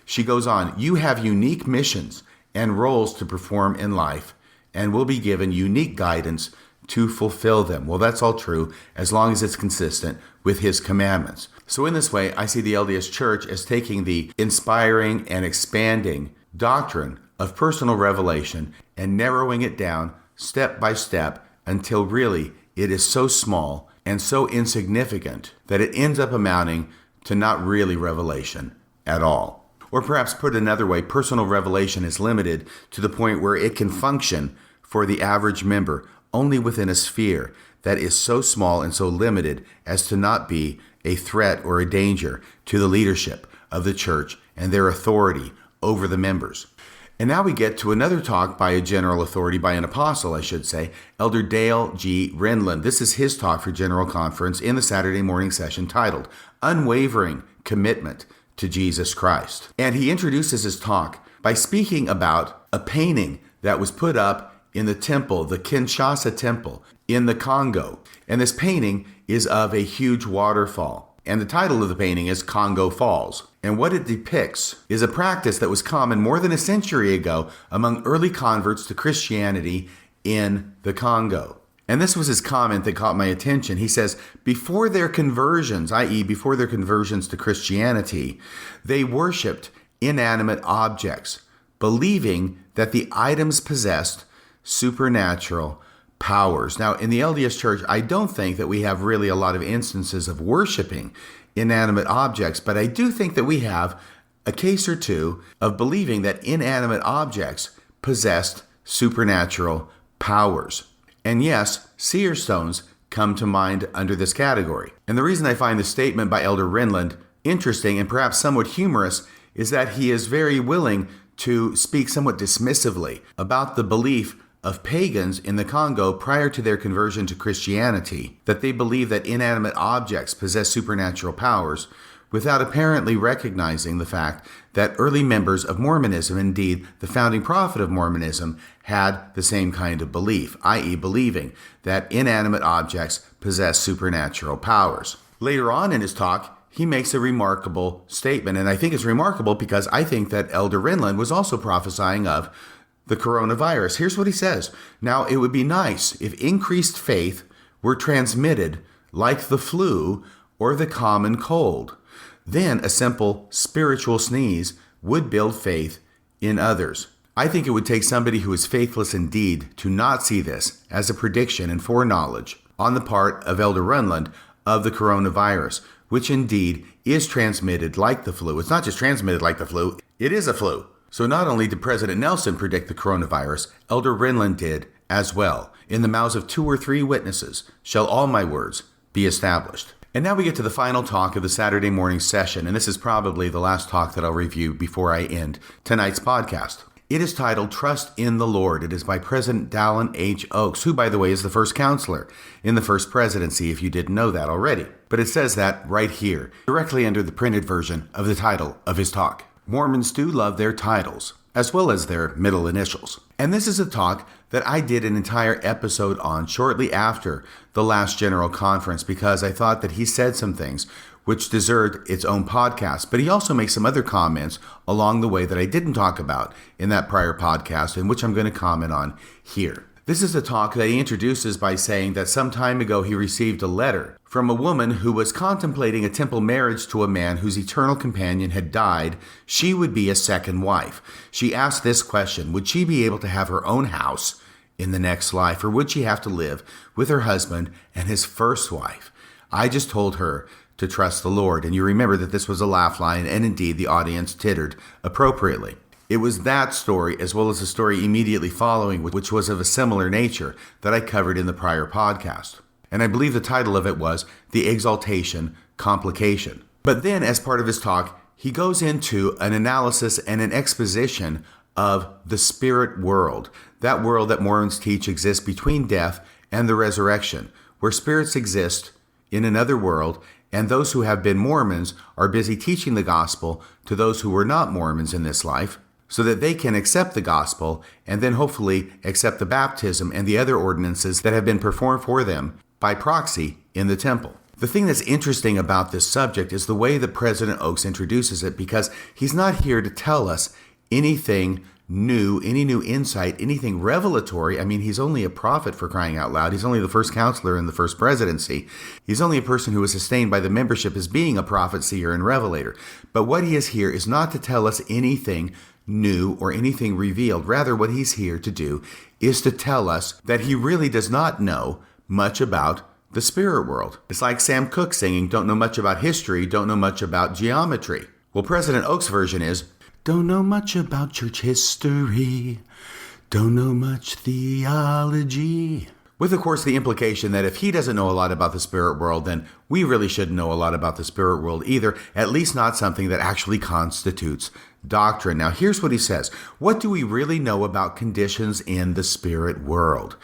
She goes on, you have unique missions and roles to perform in life and will be given unique guidance to fulfill them. Well, that's all true as long as it's consistent with his commandments. So in this way, I see the LDS Church as taking the inspiring and expanding doctrine of personal revelation and narrowing it down step by step until really it is so small and so insignificant that it ends up amounting to not really revelation at all. Or perhaps put another way, personal revelation is limited to the point where it can function for the average member only within a sphere that is so small and so limited as to not be a threat or a danger to the leadership of the church and their authority over the members. And now we get to another talk by a general authority, by an apostle, I should say, Elder Dale G. Renlund. This is his talk for General Conference in the Saturday morning session titled, Unwavering Commitment to Jesus Christ. And he introduces his talk by speaking about a painting that was put up in the temple, the Kinshasa temple in the Congo. And this painting is of a huge waterfall. And the title of the painting is Congo Falls. And what it depicts is a practice that was common more than a century ago among early converts to Christianity in the Congo. And this was his comment that caught my attention. He says, before their conversions, i.e. before their conversions to Christianity, they worshipped inanimate objects, believing that the items possessed supernatural powers. Now, in the LDS Church, I don't think that we have really a lot of instances of worshiping inanimate objects, but I do think that we have a case or two of believing that inanimate objects possessed supernatural powers. And yes, seer stones come to mind under this category. And the reason I find the statement by Elder Renlund interesting and perhaps somewhat humorous is that he is very willing to speak somewhat dismissively about the belief of pagans in the Congo prior to their conversion to Christianity, that they believe that inanimate objects possess supernatural powers, without apparently recognizing the fact that early members of Mormonism, indeed the founding prophet of Mormonism, had the same kind of belief, i.e. believing that inanimate objects possess supernatural powers. Later on in his talk, he makes a remarkable statement, and I think it's remarkable because I think that Elder Renlund was also prophesying of the coronavirus. Here's what he says. Now, it would be nice if increased faith were transmitted like the flu or the common cold. Then a simple spiritual sneeze would build faith in others. I think it would take somebody who is faithless indeed to not see this as a prediction and foreknowledge on the part of Elder Renlund of the coronavirus, which indeed is transmitted like the flu. It's not just transmitted like the flu, it is a flu. So not only did President Nelson predict the coronavirus, Elder Renlund did as well. In the mouths of 2 or 3 witnesses shall all my words be established. And now we get to the final talk of the Saturday morning session, and this is probably the last talk that I'll review before I end tonight's podcast. It is titled Trust in the Lord. It is by President Dallin H. Oaks, who, by the way, is the first counselor in the first presidency, if you didn't know that already. But it says that right here, directly under the printed version of the title of his talk. Mormons do love their titles, as well as their middle initials. And this is a talk that I did an entire episode on shortly after the last General Conference because I thought that he said some things which deserved its own podcast. But he also makes some other comments along the way that I didn't talk about in that prior podcast and which I'm going to comment on here. This is a talk that he introduces by saying that some time ago he received a letter from a woman who was contemplating a temple marriage to a man whose eternal companion had died. She would be a second wife. She asked this question: would she be able to have her own house in the next life, or would she have to live with her husband and his first wife? I just told her to trust the Lord. And you remember that this was a laugh line, and indeed the audience tittered appropriately. It was that story, as well as the story immediately following, which was of a similar nature, that I covered in the prior podcast. And I believe the title of it was The Exaltation Complication. But then, as part of his talk, he goes into an analysis and an exposition of the spirit world, that world that Mormons teach exists between death and the resurrection, where spirits exist in another world, and those who have been Mormons are busy teaching the gospel to those who were not Mormons in this life, so that they can accept the gospel and then hopefully accept the baptism and the other ordinances that have been performed for them by proxy in the temple. The thing that's interesting about this subject is the way that President Oaks introduces it, because he's not here to tell us anything new, any new insight, anything revelatory. I mean, he's only a prophet, for crying out loud. He's only the first counselor in the first presidency. He's only a person who was sustained by the membership as being a prophet, seer, and revelator. But what he is here is not to tell us anything new or anything revealed. Rather, what he's here to do is to tell us that he really does not know much about the spirit world. It's like Sam Cooke singing, "Don't know much about history, don't know much about geometry." Well, President Oaks' version is, "Don't know much about church history, don't know much theology." With, of course, the implication that if he doesn't know a lot about the spirit world, then we really shouldn't know a lot about the spirit world either, at least not something that actually constitutes doctrine. Now, here's what he says. What do we really know about conditions in the spirit world?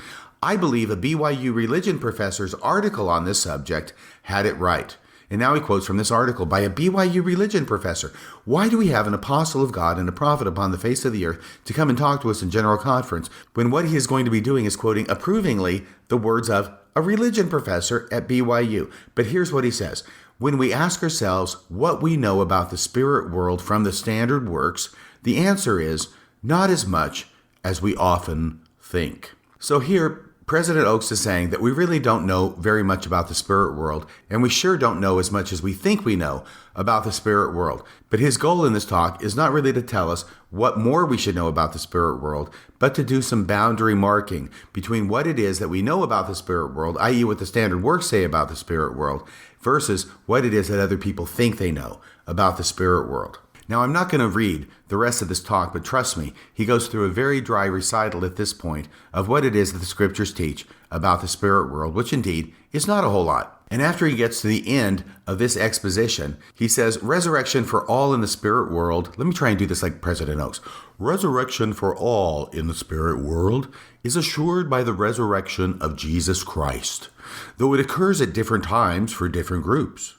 I believe a BYU religion professor's article on this subject had it right. And now he quotes from this article by a BYU religion professor. Why do we have an apostle of God and a prophet upon the face of the earth to come and talk to us in general conference when what he is going to be doing is quoting approvingly the words of a religion professor at BYU? But here's what he says. When we ask ourselves what we know about the spirit world from the standard works, the answer is not as much as we often think. So here, President Oaks is saying that we really don't know very much about the spirit world, and we sure don't know as much as we think we know about the spirit world. But his goal in this talk is not really to tell us what more we should know about the spirit world, but to do some boundary marking between what it is that we know about the spirit world, i.e. what the standard works say about the spirit world, versus what it is that other people think they know about the spirit world. Now, I'm not going to read the rest of this talk, but trust me, he goes through a very dry recital at this point of what it is that the scriptures teach about the spirit world, which indeed is not a whole lot. And after he gets to the end of this exposition, he says, resurrection for all in the spirit world. Let me try and do this like President Oaks. Resurrection for all in the spirit world is assured by the resurrection of Jesus Christ, though it occurs at different times for different groups.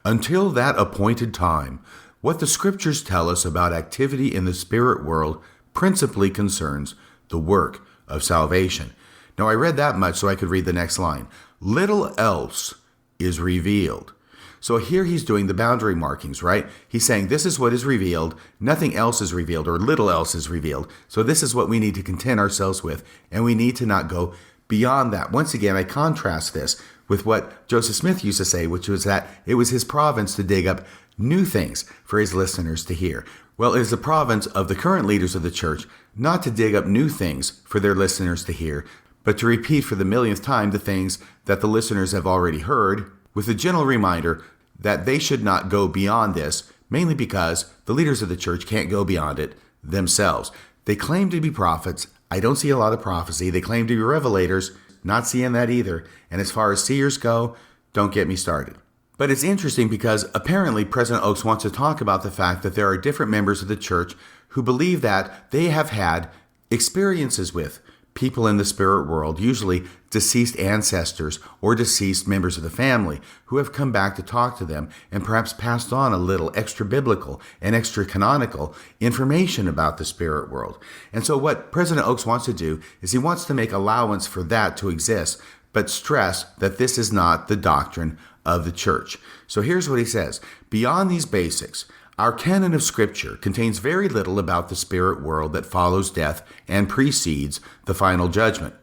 Until that appointed time, what the scriptures tell us about activity in the spirit world principally concerns the work of salvation. Now, I read that much so I could read the next line. Little else is revealed. So here he's doing the boundary markings, right? He's saying this is what is revealed, nothing else is revealed, or little else is revealed. So this is what we need to content ourselves with, and we need to not go beyond that. Once again, I contrast this with what Joseph Smith used to say, which was that it was his province to dig up new things for his listeners to hear. Well, it is the province of the current leaders of the church not to dig up new things for their listeners to hear, but to repeat for the millionth time the things that the listeners have already heard, with a gentle reminder that they should not go beyond this, mainly because the leaders of the church can't go beyond it themselves. They claim to be prophets. I don't see a lot of prophecy. They claim to be revelators. Not seeing that either. And as far as seers go, don't get me started. But it's interesting because apparently President Oaks wants to talk about the fact that there are different members of the church who believe that they have had experiences with people in the spirit world, usually deceased ancestors or deceased members of the family, who have come back to talk to them and perhaps passed on a little extra biblical and extra canonical information about the spirit world. And so what President Oaks wants to do is he wants to make allowance for that to exist, but stress that this is not the doctrine of the church. So here's what he says. Beyond these basics, our canon of Scripture contains very little about the spirit world that follows death and precedes the final judgment.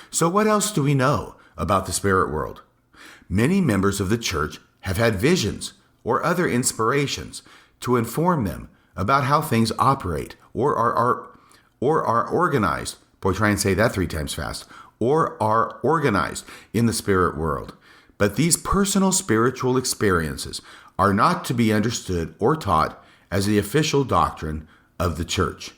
So what else do we know about the spirit world? Many members of the church have had visions or other inspirations to inform them about how things operate or are organized. Boy, try and say that 3 times fast. Or are organized in the spirit world. But these personal spiritual experiences are not to be understood or taught as the official doctrine of the church.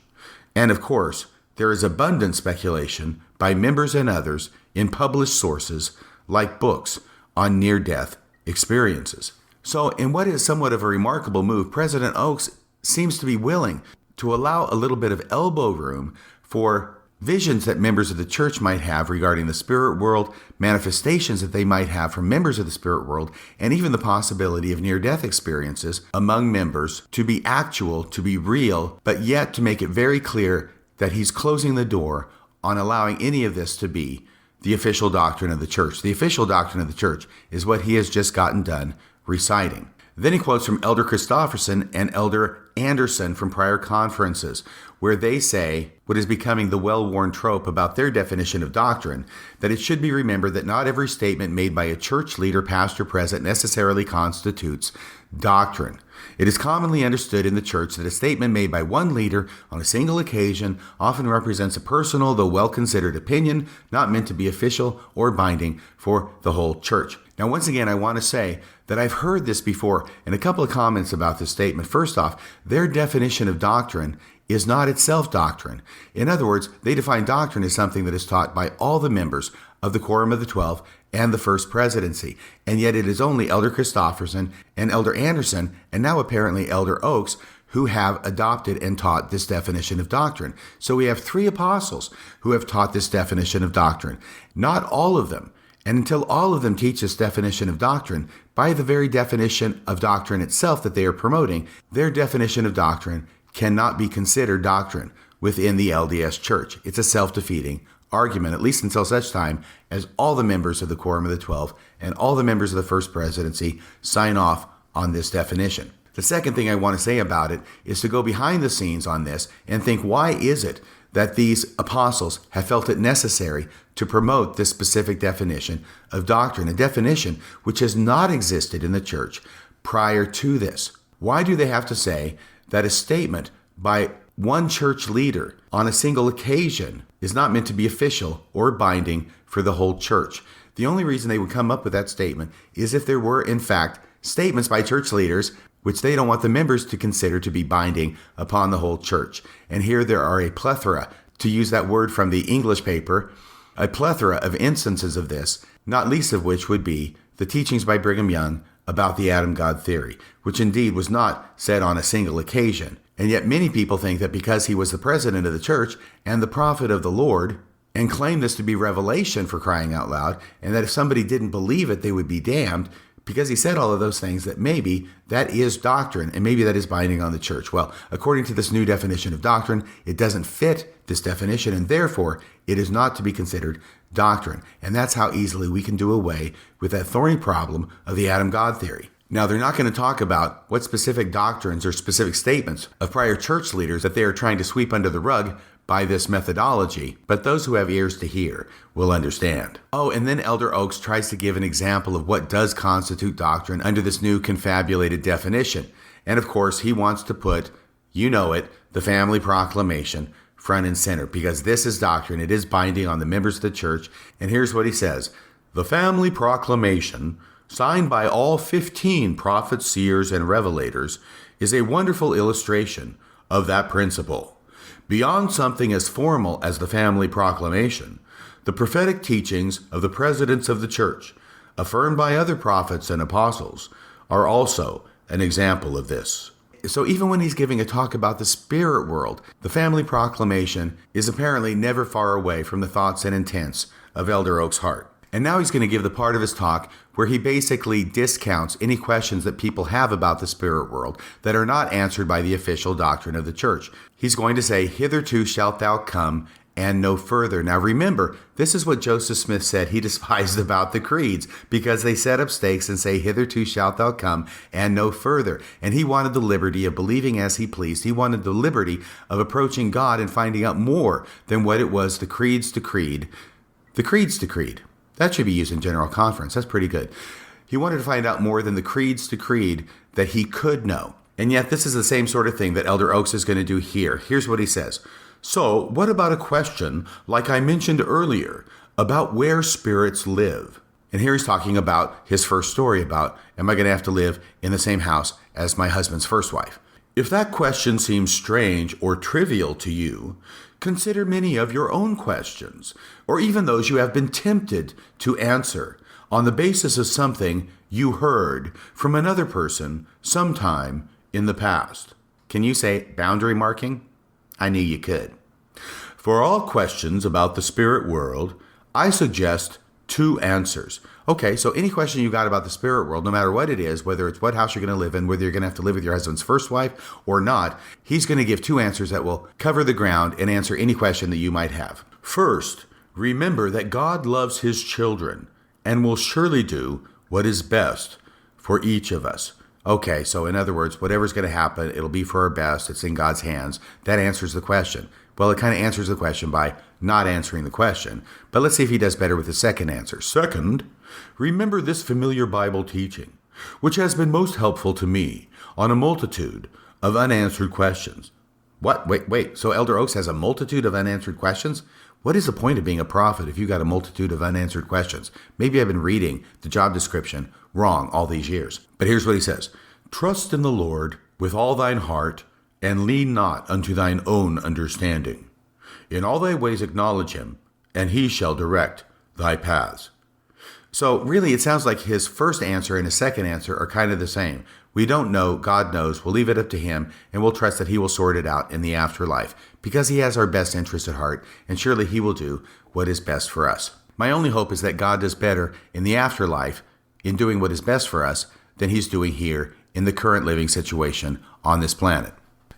And of course, there is abundant speculation by members and others in published sources like books on near-death experiences. So in what is somewhat of a remarkable move, President Oaks seems to be willing to allow a little bit of elbow room for visions that members of the church might have regarding the spirit world, manifestations that they might have from members of the spirit world, and even the possibility of near-death experiences among members to be actual, to be real, but yet to make it very clear that he's closing the door on allowing any of this to be the official doctrine of the church. The official doctrine of the church is what he has just gotten done reciting. Then he quotes from Elder Christofferson and Elder Anderson from prior conferences, where they say what is becoming the well-worn trope about their definition of doctrine, that it should be remembered that not every statement made by a church leader, pastor, present necessarily constitutes doctrine. It is commonly understood in the church that a statement made by one leader on a single occasion often represents a personal, though well-considered opinion, not meant to be official or binding for the whole church. Now, once again, I want to say that I've heard this before in a couple of comments about this statement. First off, their definition of doctrine is not itself doctrine. In other words, they define doctrine as something that is taught by all the members of the Quorum of the 12 and the First Presidency. And yet it is only Elder Christofferson and Elder Anderson, and now apparently Elder Oaks, who have adopted and taught this definition of doctrine. So we have 3 apostles who have taught this definition of doctrine. Not all of them. And until all of them teach this definition of doctrine, by the very definition of doctrine itself that they are promoting, their definition of doctrine cannot be considered doctrine within the LDS Church. It's a self-defeating argument, at least until such time as all the members of the Quorum of the 12 and all the members of the First Presidency sign off on this definition. The second thing I want to say about it is to go behind the scenes on this and think, why is it that these apostles have felt it necessary to promote this specific definition of doctrine, a definition which has not existed in the church prior to this? Why do they have to say that a statement by one church leader on a single occasion is not meant to be official or binding for the whole church? The only reason they would come up with that statement is if there were, in fact, statements by church leaders which they don't want the members to consider to be binding upon the whole church. And here there are a plethora, to use that word from the English paper, a plethora of instances of this, not least of which would be the teachings by Brigham Young about the Adam-God theory, which indeed was not said on a single occasion. And yet many people think that because he was the president of the church and the prophet of the Lord, and claim this to be revelation, for crying out loud, and that if somebody didn't believe it, they would be damned, because he said all of those things, that maybe that is doctrine and maybe that is binding on the church. Well, according to this new definition of doctrine, it doesn't fit this definition, and therefore it is not to be considered doctrine. And that's how easily we can do away with that thorny problem of the Adam-God theory. Now, they're not going to talk about what specific doctrines or specific statements of prior church leaders that they are trying to sweep under the rug by this methodology, but those who have ears to hear will understand. Oh, and then Elder Oaks tries to give an example of what does constitute doctrine under this new confabulated definition. And of course, he wants to put, you know it, the family proclamation front and center, because this is doctrine. It is binding on the members of the church. And here's what he says: the family proclamation, signed by all 15 prophets, seers, and revelators, is a wonderful illustration of that principle. Beyond something as formal as the family proclamation, the prophetic teachings of the presidents of the church, affirmed by other prophets and apostles, are also an example of this. So even when he's giving a talk about the spirit world, the family proclamation is apparently never far away from the thoughts and intents of Elder Oaks' heart. And now he's going to give the part of his talk where he basically discounts any questions that people have about the spirit world that are not answered by the official doctrine of the church. He's going to say, "Hitherto shalt thou come, and no further." Now remember, this is what Joseph Smith said he despised about the creeds, because they set up stakes and say, "Hitherto shalt thou come, and no further." And he wanted the liberty of believing as he pleased. He wanted the liberty of approaching God and finding out more than what it was the creeds decreed. The creeds decreed. That should be used in General Conference. That's pretty good. He wanted to find out more than the creeds decreed that he could know. And yet this is the same sort of thing that Elder Oaks is going to do here. Here's what he says. "So what about a question, like I mentioned earlier, about where spirits live?" And here he's talking about his first story about, am I going to have to live in the same house as my husband's first wife? "If that question seems strange or trivial to you, consider many of your own questions, or even those you have been tempted to answer on the basis of something you heard from another person sometime in the past." Can you say boundary marking? I knew you could. For all questions about the spirit world, I suggest 2 answers. Okay, so any question you got about the spirit world, no matter what it is, whether it's what house you're going to live in, whether you're going to have to live with your husband's first wife or not, he's going to give 2 answers that will cover the ground and answer any question that you might have. First, remember that God loves his children and will surely do what is best for each of us. Okay, so in other words, whatever's going to happen, it'll be for our best. It's in God's hands. That answers the question. Well, it kind of answers the question by not answering the question. But let's see if he does better with the second answer. Second, remember this familiar Bible teaching, which has been most helpful to me on a multitude of unanswered questions. What? Wait. So Elder Oaks has a multitude of unanswered questions? What is the point of being a prophet if you got a multitude of unanswered questions? Maybe I've been reading the job description wrong all these years. But here's what he says. Trust in the Lord with all thine heart, and lean not unto thine own understanding. In all thy ways acknowledge him, and he shall direct thy paths. So really, it sounds like his first answer and his second answer are kind of the same. We don't know, God knows, we'll leave it up to him, and we'll trust that he will sort it out in the afterlife, because he has our best interest at heart, and surely he will do what is best for us. My only hope is that God does better in the afterlife in doing what is best for us than he's doing here in the current living situation on this planet.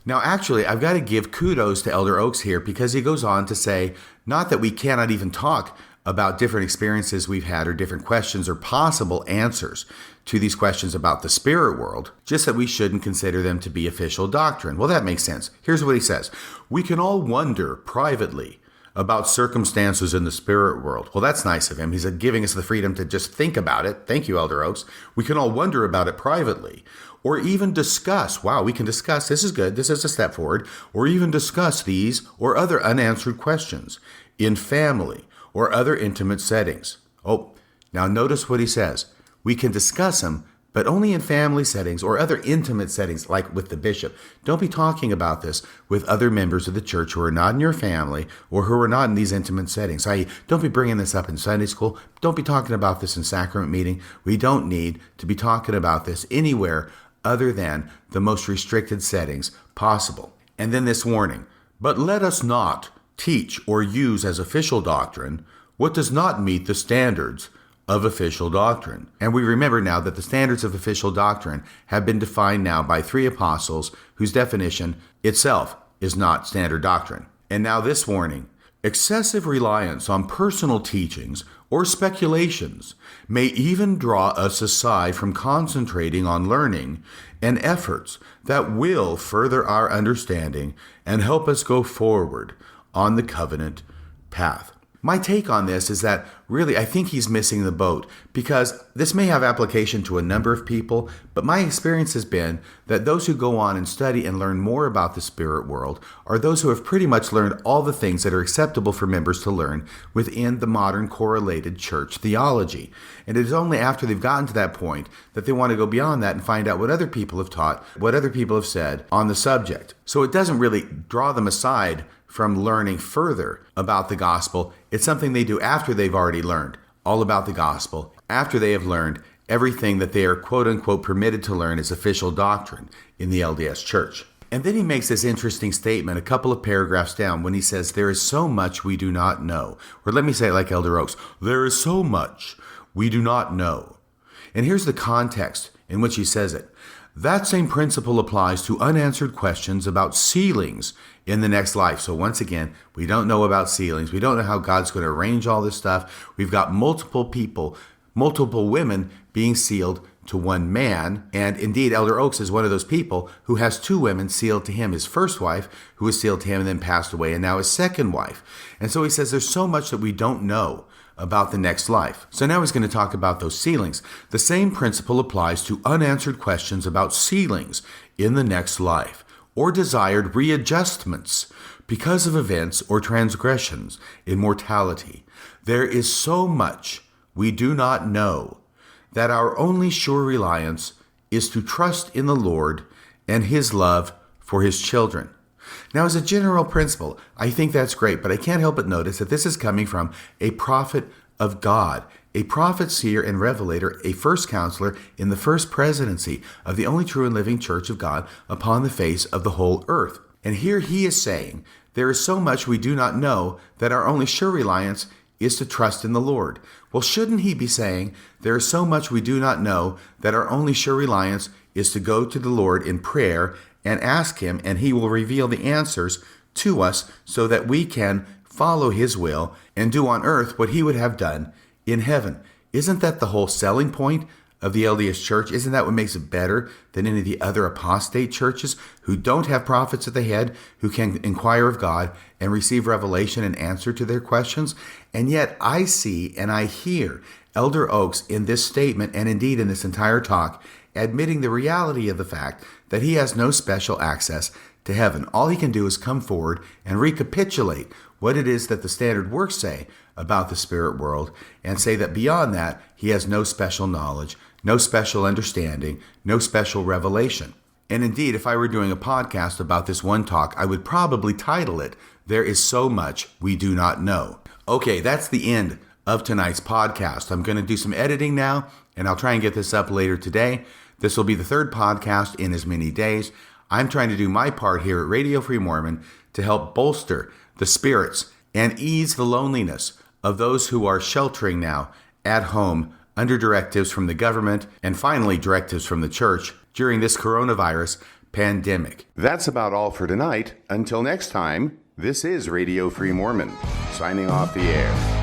Now, actually, I've got to give kudos to Elder Oaks here, because he goes on to say, not that we cannot even talk about different experiences we've had or different questions or possible answers to these questions about the spirit world, just that we shouldn't consider them to be official doctrine. Well, that makes sense. Here's what he says. We can all wonder privately about circumstances in the spirit world. Well, that's nice of him. He's giving us the freedom to just think about it. Thank you, Elder Oaks. We can all wonder about it privately, or even discuss. Wow, we can discuss. This is good. This is a step forward. Or even discuss these or other unanswered questions in family or other intimate settings. Oh, now notice what he says. We can discuss them, but only in family settings or other intimate settings, like with the bishop. Don't be talking about this with other members of the church who are not in your family or who are not in these intimate settings. Don't be bringing this up in Sunday school. Don't be talking about this in sacrament meeting. We don't need to be talking about this anywhere other than the most restricted settings possible. And then this warning, but let us not teach or use as official doctrine what does not meet the standards of official doctrine. And we remember now that the standards of official doctrine have been defined now by 3 apostles whose definition itself is not standard doctrine. And now this warning, excessive reliance on personal teachings or speculations may even draw us aside from concentrating on learning and efforts that will further our understanding and help us go forward on the covenant path. My take on this is that really I think he's missing the boat, because this may have application to a number of people, but my experience has been that those who go on and study and learn more about the spirit world are those who have pretty much learned all the things that are acceptable for members to learn within the modern correlated church theology. And it is only after they've gotten to that point that they want to go beyond that and find out what other people have taught, what other people have said on the subject. So it doesn't really draw them aside from learning further about the gospel. It's something they do after they've already learned all about the gospel, after they have learned everything that they are quote-unquote permitted to learn as official doctrine in the LDS Church. And then he makes this interesting statement a couple of paragraphs down when he says, there is so much we do not know. Or let me say it like Elder Oaks, there is so much we do not know. And here's the context in which he says it. That same principle applies to unanswered questions about sealings in the next life. So once again, we don't know about sealings. We don't know how God's going to arrange all this stuff. We've got multiple people, multiple women being sealed to one man. And indeed, Elder Oaks is one of those people who has 2 women sealed to him. His first wife, who was sealed to him and then passed away, and now his second wife. And so he says there's so much that we don't know about the next life. So now he's going to talk about those sealings. The same principle applies to unanswered questions about sealings in the next life, or desired readjustments because of events or transgressions in mortality. There is so much we do not know that our only sure reliance is to trust in the Lord and his love for his children. Now, as a general principle, I think that's great, but I can't help but notice that this is coming from a prophet of God, a prophet, seer, and revelator, a first counselor in the first presidency of the only true and living church of God upon the face of the whole earth. And here he is saying there is so much we do not know that our only sure reliance is to trust in the Lord. Well, shouldn't he be saying, there is so much we do not know that our only sure reliance is to go to the Lord in prayer and ask him, and he will reveal the answers to us so that we can follow his will and do on earth what he would have done in heaven? Isn't that the whole selling point of the LDS Church? Isn't that what makes it better than any of the other apostate churches who don't have prophets at the head, who can inquire of God and receive revelation and answer to their questions? And yet I see and I hear Elder Oaks in this statement, and indeed in this entire talk, admitting the reality of the fact that he has no special access to heaven. All he can do is come forward and recapitulate what it is that the standard works say about the spirit world, and say that beyond that, he has no special knowledge, no special understanding, no special revelation. And indeed, if I were doing a podcast about this one talk, I would probably title it, There is So Much We Do Not Know. Okay, that's the end of tonight's podcast. I'm going to do some editing now, and I'll try and get this up later today. This will be the third podcast in as many days. I'm trying to do my part here at Radio Free Mormon to help bolster the spirits and ease the loneliness of those who are sheltering now at home under directives from the government and finally directives from the church during this coronavirus pandemic. That's about all for tonight. Until next time, this is Radio Free Mormon, signing off the air.